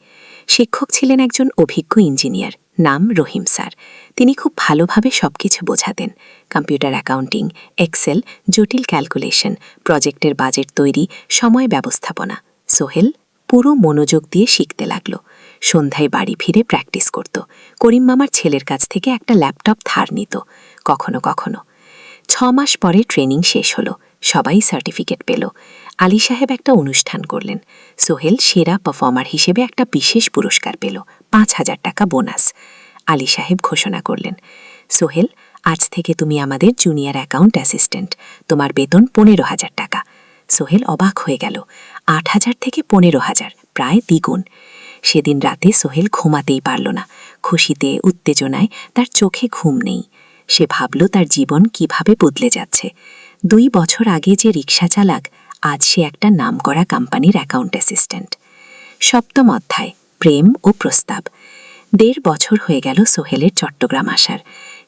Speaker 1: শিক্ষক ছিলেন একজন অভিজ্ঞ ইঞ্জিনিয়ার, নাম রহিম স্যার। তিনি খুব ভালোভাবে সবকিছু বোঝাতেন। কম্পিউটার অ্যাকাউন্টিং, এক্সেল, জটিল ক্যালকুলেশন, প্রজেক্টের বাজেট তৈরি, সময় ব্যবস্থাপনা। সোহেল পুরো মনোযোগ দিয়ে শিখতে লাগল। সন্ধ্যায় বাড়ি ফিরে প্র্যাকটিস করত। করিম মামার ছেলের কাছ থেকে একটা ল্যাপটপ ধার নিত কখনো কখনো। 6 মাস পরে ট্রেনিং শেষ হলো। সবাই সার্টিফিকেট পেল। আলী সাহেব একটা অনুষ্ঠান করলেন। সোহেল সেরা পারফর্মার হিসেবে একটা বিশেষ পুরস্কার পেল, 5,000 টাকা বোনাস। আলী সাহেব ঘোষণা করলেন, সোহেল, আজ থেকে তুমি আমাদের জুনিয়র অ্যাকাউন্ট অ্যাসিস্ট্যান্ট। তোমার বেতন 15,000 টাকা। সোহেল অবাক হয়ে গেল। 8,000 থেকে 15,000, প্রায় দ্বিগুণ। সেদিন রাতে সোহেল ঘুমাতেই পারল না। খুশিতে, উত্তেজনায় তার চোখে ঘুম নেই। সে ভাবল তার জীবন কিভাবে বদলে যাচ্ছে। 2 বছর আগে যে রিক্সা চালাক, আজ সে একটা নামকরা কোম্পানির অ্যাকাউন্ট অ্যাসিস্ট্যান্ট। 7ম অধ্যায়, প্রেম ও প্রস্তাব। 1.5 বছর হয়ে গেল সোহেলের চট্টগ্রাম আসার।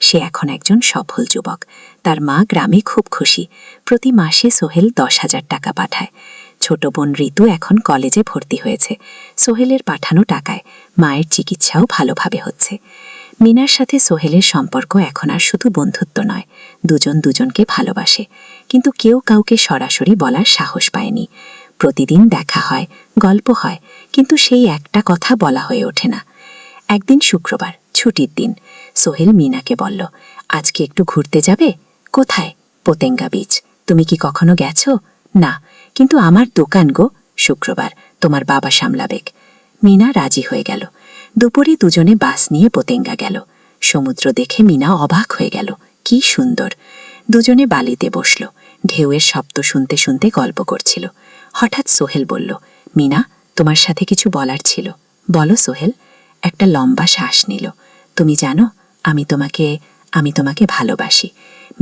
Speaker 1: সে এখন একজন সফল যুবক। তার মা গ্রামে খুব খুশি। প্রতি মাসে সোহেল 10,000 টাকা পাঠায়। ছোট বোন ঋতু এখন কলেজে ভর্তি হয়েছে। সোহেলের পাঠানো টাকায় মায়ের চিকিৎসাও ভালোভাবে হচ্ছে। মিনার সাথে সোহেলের সম্পর্ক এখন আর শুধু বন্ধুত্ব নয়, দুজন দুজনকে ভালোবাসে। কিন্তু কেউ কাউকে সরাসরি বলার সাহস পায়নি। প্রতিদিন দেখা হয়, গল্প হয়, কিন্তু সেই একটা কথা বলা হয়ে ওঠে না। একদিন শুক্রবার, ছুটির দিন। সোহেল মিনাকে বলল, আজকে একটু ঘুরতে যাবে? কোথায়? পতেঙ্গা বিচ। তুমি কি কখনো গেছো? না, কিন্তু আমার দোকান গো। শুক্রবার, তোমার বাবা সামলাবে। মিনা রাজি হয়ে গেল। দুপুরে দুজনে বাস নিয়ে পতেঙ্গা গেল। সমুদ্র দেখে মিনা অবাক হয়ে গেল। কি সুন্দর! দুজনে বালিতে বসল। ঢেউয়ের শব্দ শুনতে শুনতে গল্প করছিল। হঠাৎ সোহেল বলল, মিনা, তোমার সাথে কিছু বলার ছিল। বলো সোহেল। একটা লম্বা শ্বাস নিল। তুমি জানো, আমি তোমাকে ভালোবাসি।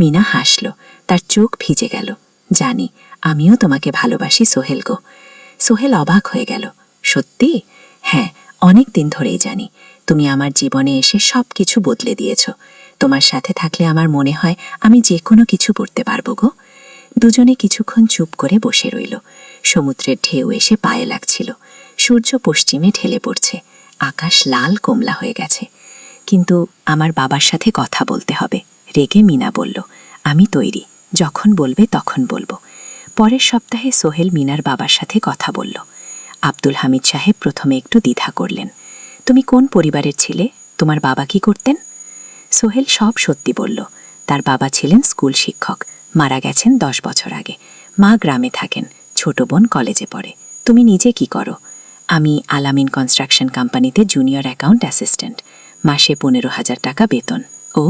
Speaker 1: মিনা হাসল। তার চোখ ভিজে গেল। জানি, আমিও তোমাকে ভালোবাসি সোহেল গো। সোহেল অবাক হয়ে গেল। সত্যি? হ্যাঁ, অনেক দিন ধরেই জানি। তুমি আমার জীবনে এসে সব কিছু বদলে দিয়েছ। তোমার সাথে থাকলে আমার মনে হয় আমি যে কোনো কিছু করতে পারবো গো। দুজনে কিছুক্ষণ চুপ করে বসে রইল। সমুদ্রের ঢেউ এসে পায়ে লাগছিল। সূর্য পশ্চিমে ঢেলে পড়ছে। আকাশ লাল কমলা হয়ে গেছে। কিন্তু আমার বাবার সাথে কথা বলতে হবে, রেগে মিনা বলল। আমি তৈরি, যখন বলবে তখন বলবো। পরের সপ্তাহে সোহেল মিনার বাবার সাথে কথা বলল। আব্দুল হামিদ সাহেব প্রথমে একটু দ্বিধা করলেন। তুমি কোন পরিবারের ছিলে? তোমার বাবা কি করতেন? সোহেল সব সত্যি বলল। তার বাবা ছিলেন স্কুল শিক্ষক, মারা গেছেন 10 বছর আগে। মা গ্রামে থাকেন, ছোট বোন কলেজে পড়ে। তুমি নিজে কি করো?
Speaker 3: আমি আলামিন কনস্ট্রাকশন কোম্পানিতে জুনিয়র অ্যাকাউন্ট অ্যাসিস্ট্যান্ট, মাসে 15,000 টাকা বেতন। ও,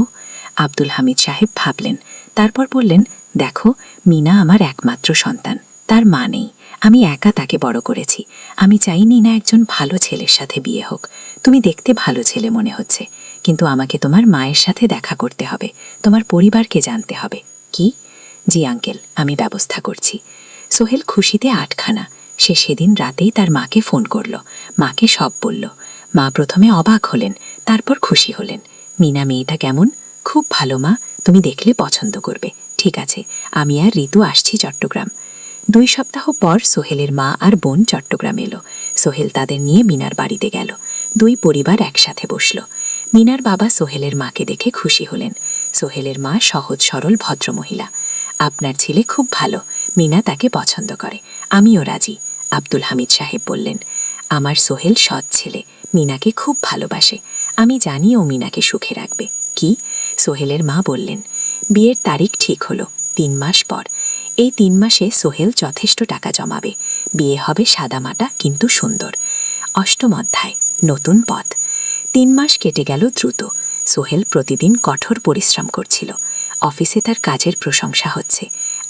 Speaker 3: আব্দুল হামিদ সাহেব ভাবলেন, তারপর বললেন, দেখো, মিনা আমার একমাত্র সন্তান, তার মা নেই, আমি একা তাকে বড় করেছি। আমি চাইনি না একজন ভালো ছেলের সাথে বিয়ে হোক। তুমি দেখতে ভালো ছেলে মনে হচ্ছে, কিন্তু আমাকে তোমার মায়ের সাথে দেখা করতে হবে, তোমার পরিবারকে জানতে হবে। কি? জি আঙ্কেল, আমি ব্যবস্থা করছি। সোহেল খুশিতে আটখানা। সে সেদিন রাতেই তার মাকে ফোন করল, মাকে সব বলল। মা প্রথমে অবাক হলেন, তারপর খুশি হলেন। মিনা মেয়েটা কেমন? খুব ভালো মা, তুমি দেখলে পছন্দ করবে। ঠিক আছে, আমি আর ঋতু আসছি চট্টগ্রাম। 2 সপ্তাহ পর সোহেলের মা আর বোন চট্টগ্রাম এলো। সোহেল তাদের নিয়ে মিনার বাড়িতে গেল। 2 পরিবার একসাথে বসল। মিনার বাবা সোহেলের মাকে দেখে খুশি হলেন। সোহেলের মা সহজ সরল ভদ্রমহিলা। আপনার ছেলে খুব ভালো, মিনা তাকে পছন্দ করে, আমিও রাজি। আব্দুল হামিদ সাহেব বললেন, আমার সোহেল সৎ ছেলে, মিনাকে খুব ভালোবাসে, আমি জানি ও মিনাকে সুখে রাখবে। কি? সোহেলের মা বললেন, বিয়ের তারিখ ঠিক হলো 3 মাস পর। এই 3 মাসে সোহেল যথেষ্ট টাকা জমাবে। বিয়ে হবে সাদামাটা কিন্তু সুন্দর। 8ম অধ্যায়, নতুন পথ। 3 মাস কেটে গেল দ্রুত। সোহেল প্রতিদিন কঠোর পরিশ্রম করছিল। অফিসে তার কাজের প্রশংসা হচ্ছে।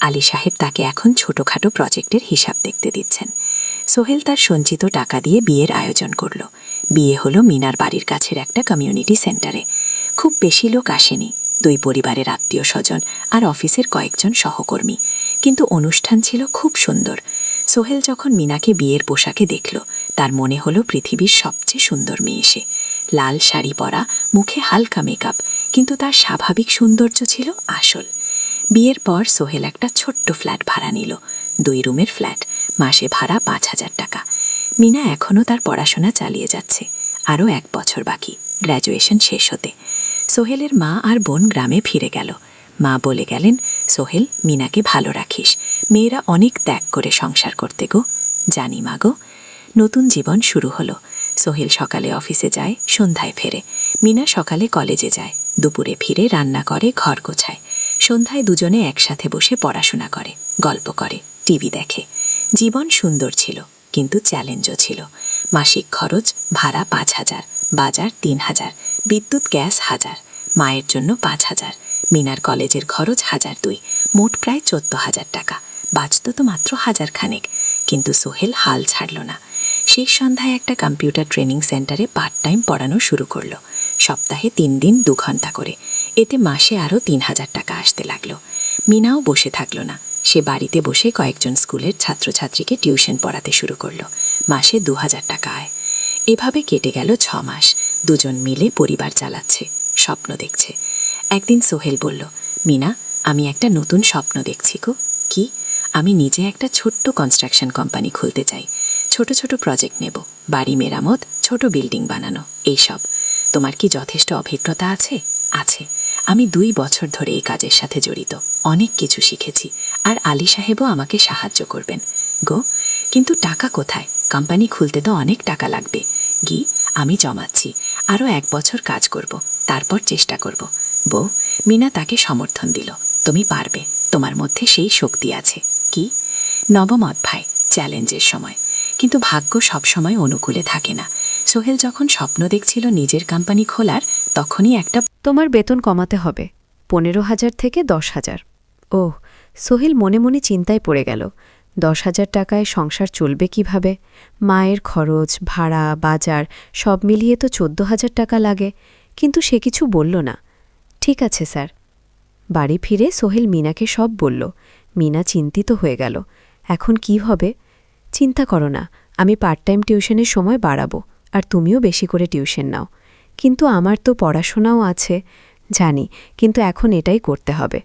Speaker 3: আলী সাহেব তাকে এখন ছোটখাটো প্রজেক্টের হিসাব দেখতে দিচ্ছেন। সোহেল তার সঞ্চিত টাকা দিয়ে বিয়ের আয়োজন করল। বিয়ে হলো মিনার বাড়ির কাছের একটা কমিউনিটি সেন্টারে। খুব বেশি লোক আসেনি, 2 পরিবারের আত্মীয় স্বজন আর অফিসের কয়েকজন সহকর্মী, কিন্তু অনুষ্ঠান ছিল খুব সুন্দর। সোহেল যখন মিনাকে বিয়ের পোশাকে দেখল, তার মনে হলো পৃথিবীর সবচেয়ে সুন্দর মেয়ে সে। লাল শাড়ি পরা, মুখে হালকা মেকআপ, কিন্তু তার স্বাভাবিক সৌন্দর্য ছিল আসল। বিয়ের পর সোহেল একটা ছোট্ট ফ্ল্যাট ভাড়া নিল, 2 রুমের ফ্ল্যাট, মাসে ভাড়া 5,000 টাকা। মিনা এখনও তার পড়াশোনা চালিয়ে যাচ্ছে, আরও 1 বছর বাকি গ্র্যাজুয়েশন শেষ হতে। সোহেলের মা আর বোন গ্রামে ফিরে গেল। মা বলে গেলেন, সোহেল, মিনাকে ভালো রাখিস, মেয়েরা অনেক ত্যাগ করে সংসার করতে গো। জানি মা গো। নতুন জীবন শুরু হলো। সোহেল সকালে অফিসে যায়, সন্ধ্যায় ফেরে। মিনা সকালে কলেজে যায়, দুপুরে ফিরে রান্না করে, ঘর গোছায়। সন্ধ্যায় দুজনে একসাথে বসে পড়াশোনা করে, গল্প করে, টিভি দেখে। জীবন সুন্দর ছিল, কিন্তু চ্যালেঞ্জও ছিল। মাসিক খরচ, ভাড়া 5,000, বাজার 3,000, বিদ্যুৎ গ্যাস 1,000, মায়ের জন্য 5,000, মিনার কলেজের খরচ 1,200, মোট প্রায় 14,000 টাকা। বাঁচত তো মাত্র 1,000 খানেক। কিন্তু সোহেল হাল ছাড়ল না। শেষ সন্ধ্যায় একটা কম্পিউটার ট্রেনিং সেন্টারে পার্ট টাইম পড়ানো শুরু করলো। সপ্তাহে 3 দিন 2 ঘন্টা করে। এতে মাসে আরও 3,000 টাকা আসতে লাগলো। মিনাও বসে থাকলো না। সে বাড়িতে বসে কয়েকজন স্কুলের ছাত্রছাত্রীকে টিউশন পড়াতে শুরু করলো। মাসে 2,000 টাকা আয়। এভাবে কেটে গেল 6 মাস। দুজন মিলে পরিবার চালাচ্ছে, স্বপ্ন দেখছে। একদিন সোহেল বলল, মিনা, আমি একটা নতুন স্বপ্ন দেখছি গো। কি? আমি নিজে একটা ছোট্ট কনস্ট্রাকশন কোম্পানি খুলতে চাই। ছোট ছোট প্রজেক্ট নেব, বাড়ি মেরামত, ছোট বিল্ডিং বানানো, এইসব। তোমার কি যথেষ্ট অভিজ্ঞতা আছে? আছে। আমি 2 বছর ধরে এই কাজের সাথে জড়িত, অনেক কিছু শিখেছি, আর আলী সাহেবও আমাকে সাহায্য করবেন গো। কিন্তু টাকা কোথায়? কোম্পানি খুলতে তো অনেক টাকা লাগবে। গি, আমি জমাচ্ছি, আরও 1 বছর কাজ করব, তারপর চেষ্টা করব। বউ, মিনা তাকে সমর্থন দিল। তুমি পারবে, তোমার মধ্যে সেই শক্তি আছে। কি? 9ম অধ্যায়, চ্যালেঞ্জের সময়। কিন্তু ভাগ্য সবসময় অনুকূলে থাকে না। সোহেল যখন স্বপ্ন দেখছিল নিজের কোম্পানি খোলার, তখনই একটা
Speaker 2: তোমার বেতন কমাতে হবে 15,000 থেকে 10,000। ওহ, সোহেল মনে মনে চিন্তায় পড়ে গেল। 10,000 টাকায় সংসার চলবে কিভাবে? মায়ের খরচ, ভাড়া, বাজার সব মিলিয়ে তো 14,000 টাকা লাগে। কিন্তু সে কিছু বলল না। ঠিক আছে স্যার। বাড়ি ফিরে সোহেল মিনাকে সব বলল। মিনা চিন্তিত হয়ে গেল। এখন কি হবে? চিন্তা করো না, আমি পার্ট টাইম টিউশনের সময় বাড়াবো, আর তুমিও বেশি করে টিউশন নাও। কিন্তু আমার তো পড়াশোনাও আছে। জানি, কিন্তু এখন এটাই করতে হবে।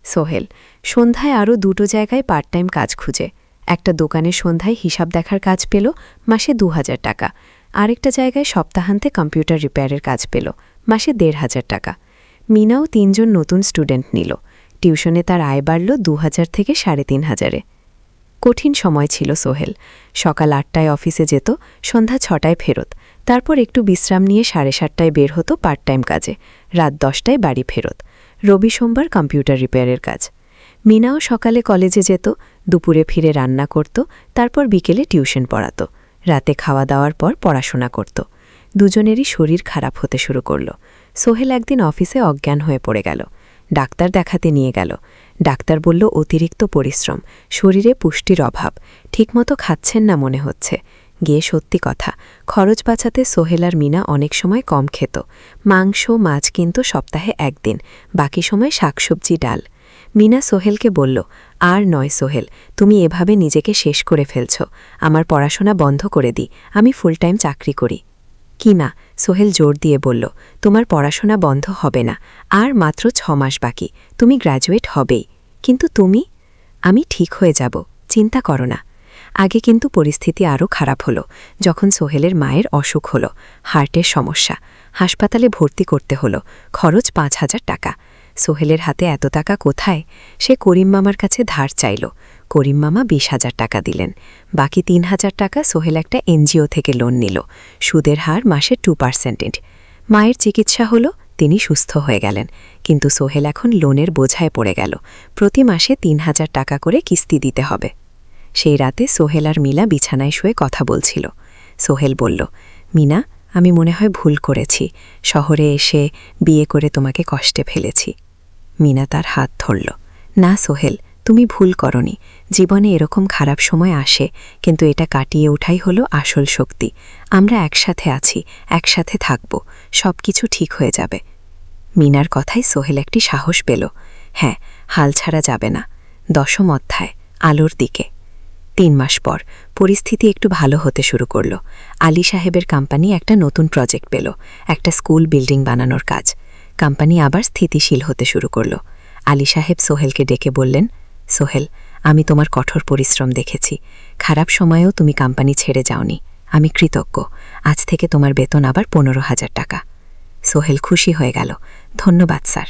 Speaker 2: সোহেল সন্ধ্যায় আরও 2টো জায়গায় পার্ট টাইম কাজ খুঁজে। একটা দোকানে সন্ধ্যায় হিসাব দেখার কাজ পেল, মাসে 2,000 টাকা। আরেকটা জায়গায় সপ্তাহান্তে কম্পিউটার রিপেয়ারের কাজ পেল, মাসে 1,500 টাকা। মিনাও 3 জন নতুন স্টুডেন্ট নিল। টিউশনে তার আয় বাড়ল 2,000 থেকে 3,500-এ। কঠিন সময় ছিল সোহেল। সকাল 8টায় অফিসে যেত, সন্ধ্যা 6টায় ফেরত। তারপর একটু বিশ্রাম নিয়ে 7:30টায় বের হতো পার্ট টাইম কাজে, রাত 10টায় বাড়ি ফেরত। রবি সোমবার কম্পিউটার রিপেয়ারের কাজ। মিনাও সকালে কলেজে যেত, দুপুরে ফিরে রান্না করত, তারপর বিকেলে টিউশন পড়াত। রাতে খাওয়া দাওয়ার পর পড়াশোনা করত। দুজনেরই শরীর খারাপ হতে শুরু করল। সোহেল একদিন অফিসে অজ্ঞান হয়ে পড়ে গেল। ডাক্তার দেখাতে নিয়ে গেল। ডাক্তার বলল অতিরিক্ত পরিশ্রম, শরীরে পুষ্টির অভাব, ঠিকমতো খাচ্ছেন না মনে হচ্ছে। গিয়ে সত্যি কথা, খরচ বাঁচাতে সোহেল আর মিনা অনেক সময় কম খেত। মাংস মাছ কিন্তু সপ্তাহে একদিন, বাকি সময় শাকসবজি ডাল। মিনা সোহেলকে বলল, আর নয় সোহেল, তুমি এভাবে নিজেকে শেষ করে ফেলছ। আমার পড়াশোনা বন্ধ করে দিই, আমি ফুল টাইম চাকরি করি। কি না, সোহেল জোর দিয়ে বলল, তোমার পড়াশোনা বন্ধ হবে না, আর মাত্র 6 মাস বাকি, তুমি গ্র্যাজুয়েট হবেই। কিন্তু তুমি? আমি ঠিক হয়ে যাব, চিন্তা করো না। আগে কিন্তু পরিস্থিতি আরও খারাপ হলো যখন সোহেলের মায়ের অসুখ হলো, হার্টের সমস্যা। হাসপাতালে ভর্তি করতে হলো, খরচ 5,000 টাকা। সোহেলের হাতে এত টাকা কোথায়? সে করিম মামার কাছে ধার চাইল। করিম মামা 20,000 টাকা দিলেন। বাকি 3,000 টাকা সোহেল একটা এনজিও থেকে লোন নিল। সুদের হার মাসে 2%। মায়ের চিকিৎসা হলো, তিনি সুস্থ হয়ে গেলেন। কিন্তু সোহেল এখন লোনের বোঝায় পড়ে গেল। প্রতি মাসে 3,000 টাকা করে কিস্তি দিতে হবে। সেই রাতে সোহেল আর মিলা বিছানায় শুয়ে কথা বলছিল। সোহেল বলল, মিনা, আমি মনে হয় ভুল করেছি, শহরে এসে বিয়ে করে তোমাকে কষ্টে ফেলেছি। মিনা তার হাত ধরল। না সোহেল, তুমি ভুল করনি। জীবনে এরকম খারাপ সময় আসে, কিন্তু এটা কাটিয়ে ওঠাই হলো আসল শক্তি। আমরা একসাথে আছি, একসাথে থাকব, সব কিছু ঠিক হয়ে যাবে। মিনার কথায় সোহেল একটি সাহস পেল। হ্যাঁ, হাল ছাড়া যাবে না। 10ম অধ্যায়, আলোর দিকে। 3 মাস পর পরিস্থিতি একটু ভালো হতে শুরু করল। আলী সাহেবের কোম্পানি একটা নতুন প্রজেক্ট পেল, একটা স্কুল বিল্ডিং বানানোর কাজ। কোম্পানি আবার স্থিতিশীল হতে শুরু করল। আলী সাহেব সোহেলকে ডেকে বললেন, সোহেল, আমি তোমার কঠোর পরিশ্রম দেখেছি। খারাপ সময়েও তুমি কোম্পানি ছেড়ে যাওনি। আমি কৃতজ্ঞ। আজ থেকে তোমার বেতন আবার 15,000 টাকা। সোহেল খুশি হয়ে গেল। ধন্যবাদ স্যার।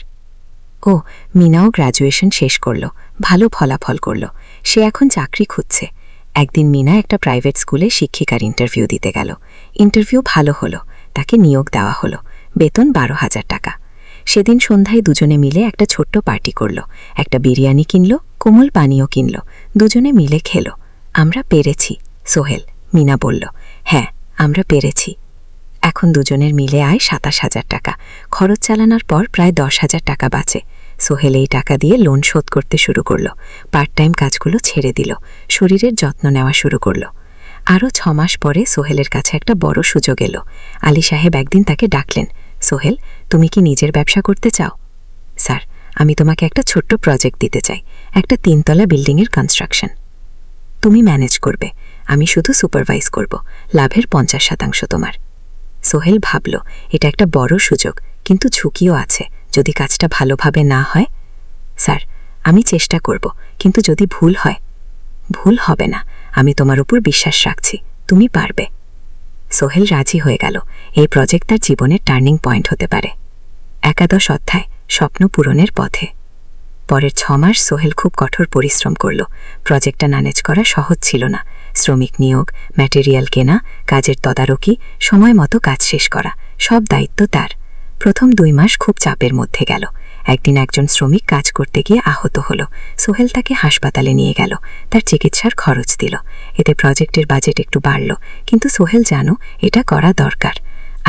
Speaker 2: ও, মিনাও গ্র্যাজুয়েশন শেষ করল, ভালো ফলাফল করল। সে এখন চাকরি খুঁজছে। একদিন মিনা একটা প্রাইভেট স্কুলে শিক্ষিকার ইন্টারভিউ দিতে গেল। ইন্টারভিউ ভালো হলো, তাকে নিয়োগ দেওয়া হলো। বেতন 12,000 টাকা। সেদিন সন্ধ্যায় দুজনে মিলে একটা ছোট্ট পার্টি করল। একটা বিরিয়ানি কিনল, কোমল পানীয় কিনল, দুজনে মিলে খেল। আমরা পেরেছি সোহেল, মিনা বলল। হ্যাঁ, আমরা পেরেছি। এখন দুজনের মিলে আয় 27,000 টাকা। খরচ চালানোর পর প্রায় 10,000 টাকা বাঁচে। সোহেল এই টাকা দিয়ে লোন শোধ করতে শুরু করল। পার্ট টাইম কাজগুলো ছেড়ে দিল, শরীরের যত্ন নেওয়া শুরু করল। আরও 6 মাস পরে সোহেলের কাছে একটা বড় সুযোগ এলো। আলী সাহেব একদিন তাকে ডাকলেন, সোহেল, তুমি কি নিজের ব্যবসা করতে চাও? স্যার, আমি তোমাকে একটা ছোট্ট প্রজেক্ট দিতে চাই, একটা 3 তলা বিল্ডিংয়ের কনস্ট্রাকশন। তুমি ম্যানেজ করবে, আমি শুধু সুপারভাইজ করব। লাভের 50% তোমার। সোহেল ভাবল, এটা একটা বড় সুযোগ, কিন্তু ঝুঁকিও আছে। যদি কাজটা ভালোভাবে না হয়? স্যার, আমি চেষ্টা করব, কিন্তু যদি ভুল হয়? ভুল হবে না, আমি তোমার উপর বিশ্বাস রাখছি, তুমি পারবে। সোহেল রাজি হয়ে গেল। এই প্রজেক্ট তার জীবনের টার্নিং পয়েন্ট হতে পারে। 11 অধ্যায়, স্বপ্ন পূরণের পথে। পরের 6 মাস সোহেল খুব কঠোর পরিশ্রম করল। প্রজেক্টটা ম্যানেজ করা সহজ ছিল না। শ্রমিক নিয়োগ, ম্যাটেরিয়াল কেনা, কাজের তদারকি, সময় মতো কাজ শেষ করা, সব দায়িত্ব তার। প্রথম 2 মাস খুব চাপের মধ্যে গেল। একদিন একজন শ্রমিক কাজ করতে গিয়ে আহত হলো। সোহেল তাকে হাসপাতালে নিয়ে গেল, তার চিকিৎসার খরচ দিল। এতে প্রজেক্টের বাজেট একটু বাড়ল, কিন্তু সোহেল জানো এটা করা দরকার।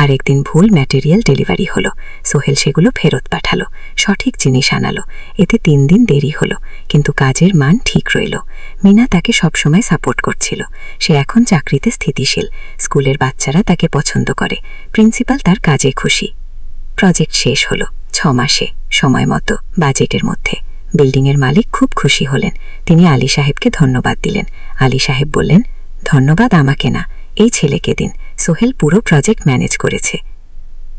Speaker 2: আর একদিন ভুল ম্যাটেরিয়াল ডেলিভারি হলো। সোহেল সেগুলো ফেরত পাঠালো, সঠিক জিনিস আনালো। এতে 3 দিন দেরি হলো, কিন্তু কাজের মান ঠিক রইল। মিনা তাকে সবসময় সাপোর্ট করছিল। সে এখন চাকরিতে স্থিতিশীল, স্কুলের বাচ্চারা তাকে পছন্দ করে, প্রিন্সিপাল তার কাজে খুশি। প্রজেক্ট শেষ হলো 6 মাসে, সময় মতো, বাজেটের মধ্যে। বিল্ডিংয়ের মালিক খুব খুশি হলেন। তিনি আলী সাহেবকে ধন্যবাদ দিলেন। আলী সাহেব বললেন, ধন্যবাদ আমাকে না, এই ছেলেকে দিন। সোহেল পুরো প্রজেক্ট ম্যানেজ করেছে।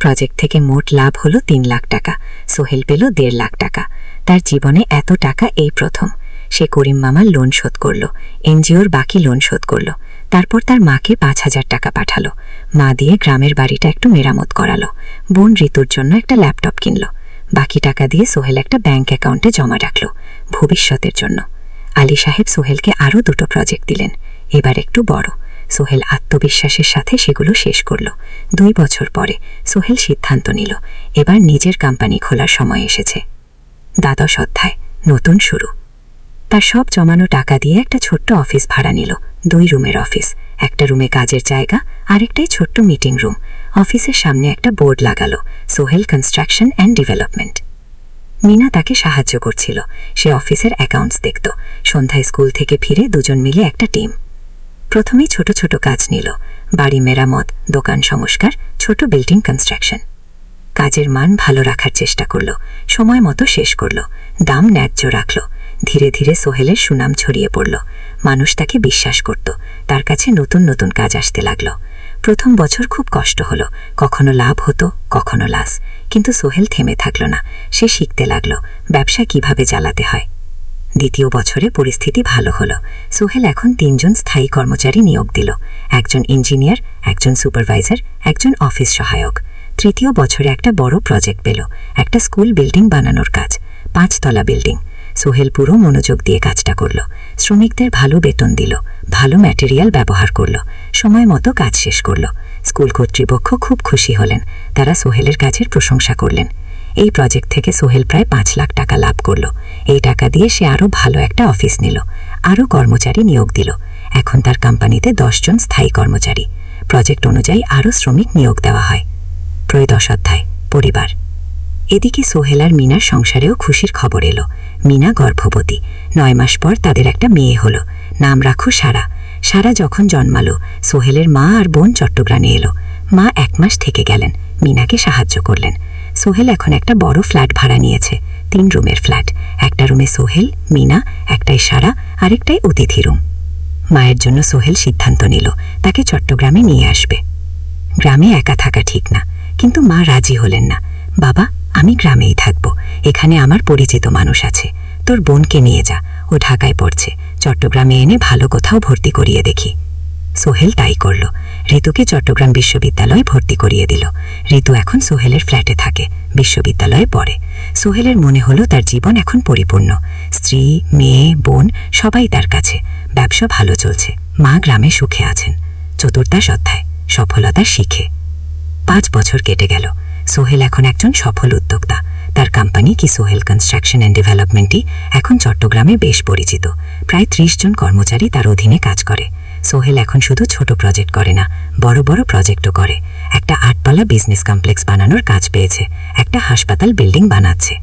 Speaker 2: প্রজেক্ট থেকে মোট লাভ হলো 3 লাখ টাকা। সোহেল পেল 1.5 লাখ টাকা। তার জীবনে এত টাকা এই প্রথম। সে করিম মামার লোন শোধ করল, এনজিওর বাকি লোন শোধ করল। তারপর তার মাকে 5,000 টাকা পাঠালো। মা দিয়ে গ্রামের বাড়িটা একটু মেরামত করালো। বোন ঋতুর জন্য একটা ল্যাপটপ কিনল। বাকি টাকা দিয়ে সোহেল একটা ব্যাংক অ্যাকাউন্টে জমা রাখল, ভবিষ্যতের জন্য। আলী সাহেব সোহেলকে আরও 2টো প্রজেক্ট দিলেন, এবার একটু বড়। সোহেল আত্মবিশ্বাসের সাথে সেগুলো শেষ করল। 2 বছর পরে সোহেল সিদ্ধান্ত নিল, এবার নিজের কোম্পানি খোলার সময় এসেছে। 12 অধ্যায়, নতুন শুরু।
Speaker 3: তার সব জমানো টাকা দিয়ে একটা ছোট্ট অফিস ভাড়া নিল, 2 রুমের অফিস। একটা রুমে কাজের জায়গা, আরেকটাই ছোট্ট মিটিং রুম। অফিসের সামনে একটা বোর্ড লাগালো, Sohel construction and development. Meena তাকে সাহায্য করছিল। সে অফিসের অ্যাকাউন্টস দেখত। সন্ধ্যায় স্কুল থেকে ফিরে দুজন মিলে একটা টিম। প্রথমেই ছোট ছোট কাজ নিল, বাড়ি মেরামত, দোকান সংস্কার, ছোট বিল্ডিং কনস্ট্রাকশন। কাজের মান ভালো রাখার চেষ্টা করল, সময় মতো শেষ করল, দাম ন্যায্য রাখল। ধীরে ধীরে সোহেলের সুনাম ছড়িয়ে পড়ল। মানুষ তাকে বিশ্বাস করত। তার কাছে নতুন নতুন কাজ আসতে লাগল। প্রথম বছর খুব কষ্ট হলো, কখনো লাভ হতো, কখনো লস। কিন্তু সোহেল থেমে থাকল না। সে শিখতে লাগল ব্যবসা কিভাবে চালাতে হয়। দ্বিতীয় বছরে পরিস্থিতি ভালো হলো। সোহেল এখন 3 জন স্থায়ী কর্মচারী নিয়োগ দিল, একজন ইঞ্জিনিয়ার, একজন সুপারভাইজার, একজন অফিস সহায়ক। তৃতীয় বছরে একটা বড় প্রজেক্ট পেল, একটা স্কুল বিল্ডিং বানানোর কাজ, 5 তলা বিল্ডিং। সোহেল পুরো মনোযোগ দিয়ে কাজটা করল। শ্রমিকদের ভালো বেতন দিল, ভালো ম্যাটেরিয়াল ব্যবহার করল, সময় মতো কাজ শেষ করল। স্কুল কর্তৃপক্ষ খুব খুশি হলেন। তারা সোহেলের কাজের প্রশংসা করলেন। এই প্রজেক্ট থেকে সোহেল প্রায় 5 লাখ টাকা লাভ করল। এই টাকা দিয়ে সে আরও ভালো একটা অফিস নিল, আরও কর্মচারী নিয়োগ দিল। এখন তার কোম্পানিতে 10 জন স্থায়ী কর্মচারী। প্রজেক্ট অনুযায়ী আরও শ্রমিক নিয়োগ দেওয়া হয়। ত্রয়োদশ অধ্যায়, পরিবার। এদিকে সোহেল আর মিনার সংসারেও খুশির খবর এলো। মিনা গর্ভবতী। 9 মাস পর তাদের একটা মেয়ে হলো। নাম রাখো সারা। সারা যখন জন্মালো, সোহেলের মা আর বোন চট্টগ্রামে এলো। মা 1 মাস থেকে গেলেন, মিনাকে সাহায্য করলেন। সোহেল এখন একটা বড় ফ্ল্যাট ভাড়া নিয়েছে, 3 রুমের ফ্ল্যাট। একটা রুমে সোহেল, মিনা, একটাই সারা, আরেকটাই অতিথি রুম। মায়ের জন্য সোহেল সিদ্ধান্ত নিল তাকে চট্টগ্রামে নিয়ে আসবে। গ্রামে একা থাকা ঠিক না, কিন্তু মা রাজি হলেন না। বাবা, আমি গ্রামেই থাকব, এখানে আমার পরিচিত মানুষ আছে। তোর বোনকে নিয়ে যা, ও ঢাকায় পড়ছে, চট্টগ্রামে এনে ভালো কোথাও ভর্তি করিয়ে দেখি। সোহেল তাই করল। ঋতুকে চট্টগ্রাম বিশ্ববিদ্যালয়ে ভর্তি করিয়ে দিল। ঋতু এখন সোহেলের ফ্ল্যাটে থাকে, বিশ্ববিদ্যালয়ে পড়ে। সোহেলের মনে হলো তার জীবন এখন পরিপূর্ণ। স্ত্রী, মেয়ে, বোন সবাই তার কাছে। ব্যবসা ভালো চলছে, মা গ্রামে সুখে আছেন। চতুর্দশ অধ্যায়, সফলতা শিখে। 5 বছর কেটে গেল। সোহেল এখন একজন সফল উদ্যোক্তা। তার কোম্পানি কি সোহেল কনস্ট্রাকশন অ্যান্ড ডেভেলপমেন্টই এখন চট্টগ্রামে বেশ পরিচিত। প্রায় 30 জন কর্মচারী তার অধীনে কাজ করে। সোহেল এখন শুধু ছোট প্রজেক্ট করে না, বড় বড় প্রজেক্টও করে। একটা 8 তলা বিজনেস কমপ্লেক্স বানানোর কাজ পেয়েছে, একটা হাসপাতাল বিল্ডিং বানাচ্ছে।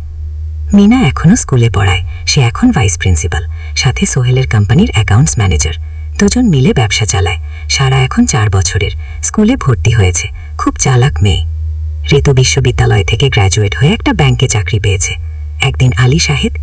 Speaker 3: মিনা এখনও স্কুলে পড়ায়, সে এখন ভাইস প্রিন্সিপাল, সাথে সোহেলের কোম্পানির অ্যাকাউন্টস ম্যানেজার। 2 জন মিলে ব্যবসা চালায়। সারা এখন 4 বছরের, স্কুলে ভর্তি হয়েছে, খুব চালাক মেয়ে। ঋতু বিশ্ববিদ্যালয় থেকে গ্র্যাজুয়েট হয়ে একটা ব্যাংকে চাকরি পেয়েছে। একদিন আলী সাহেব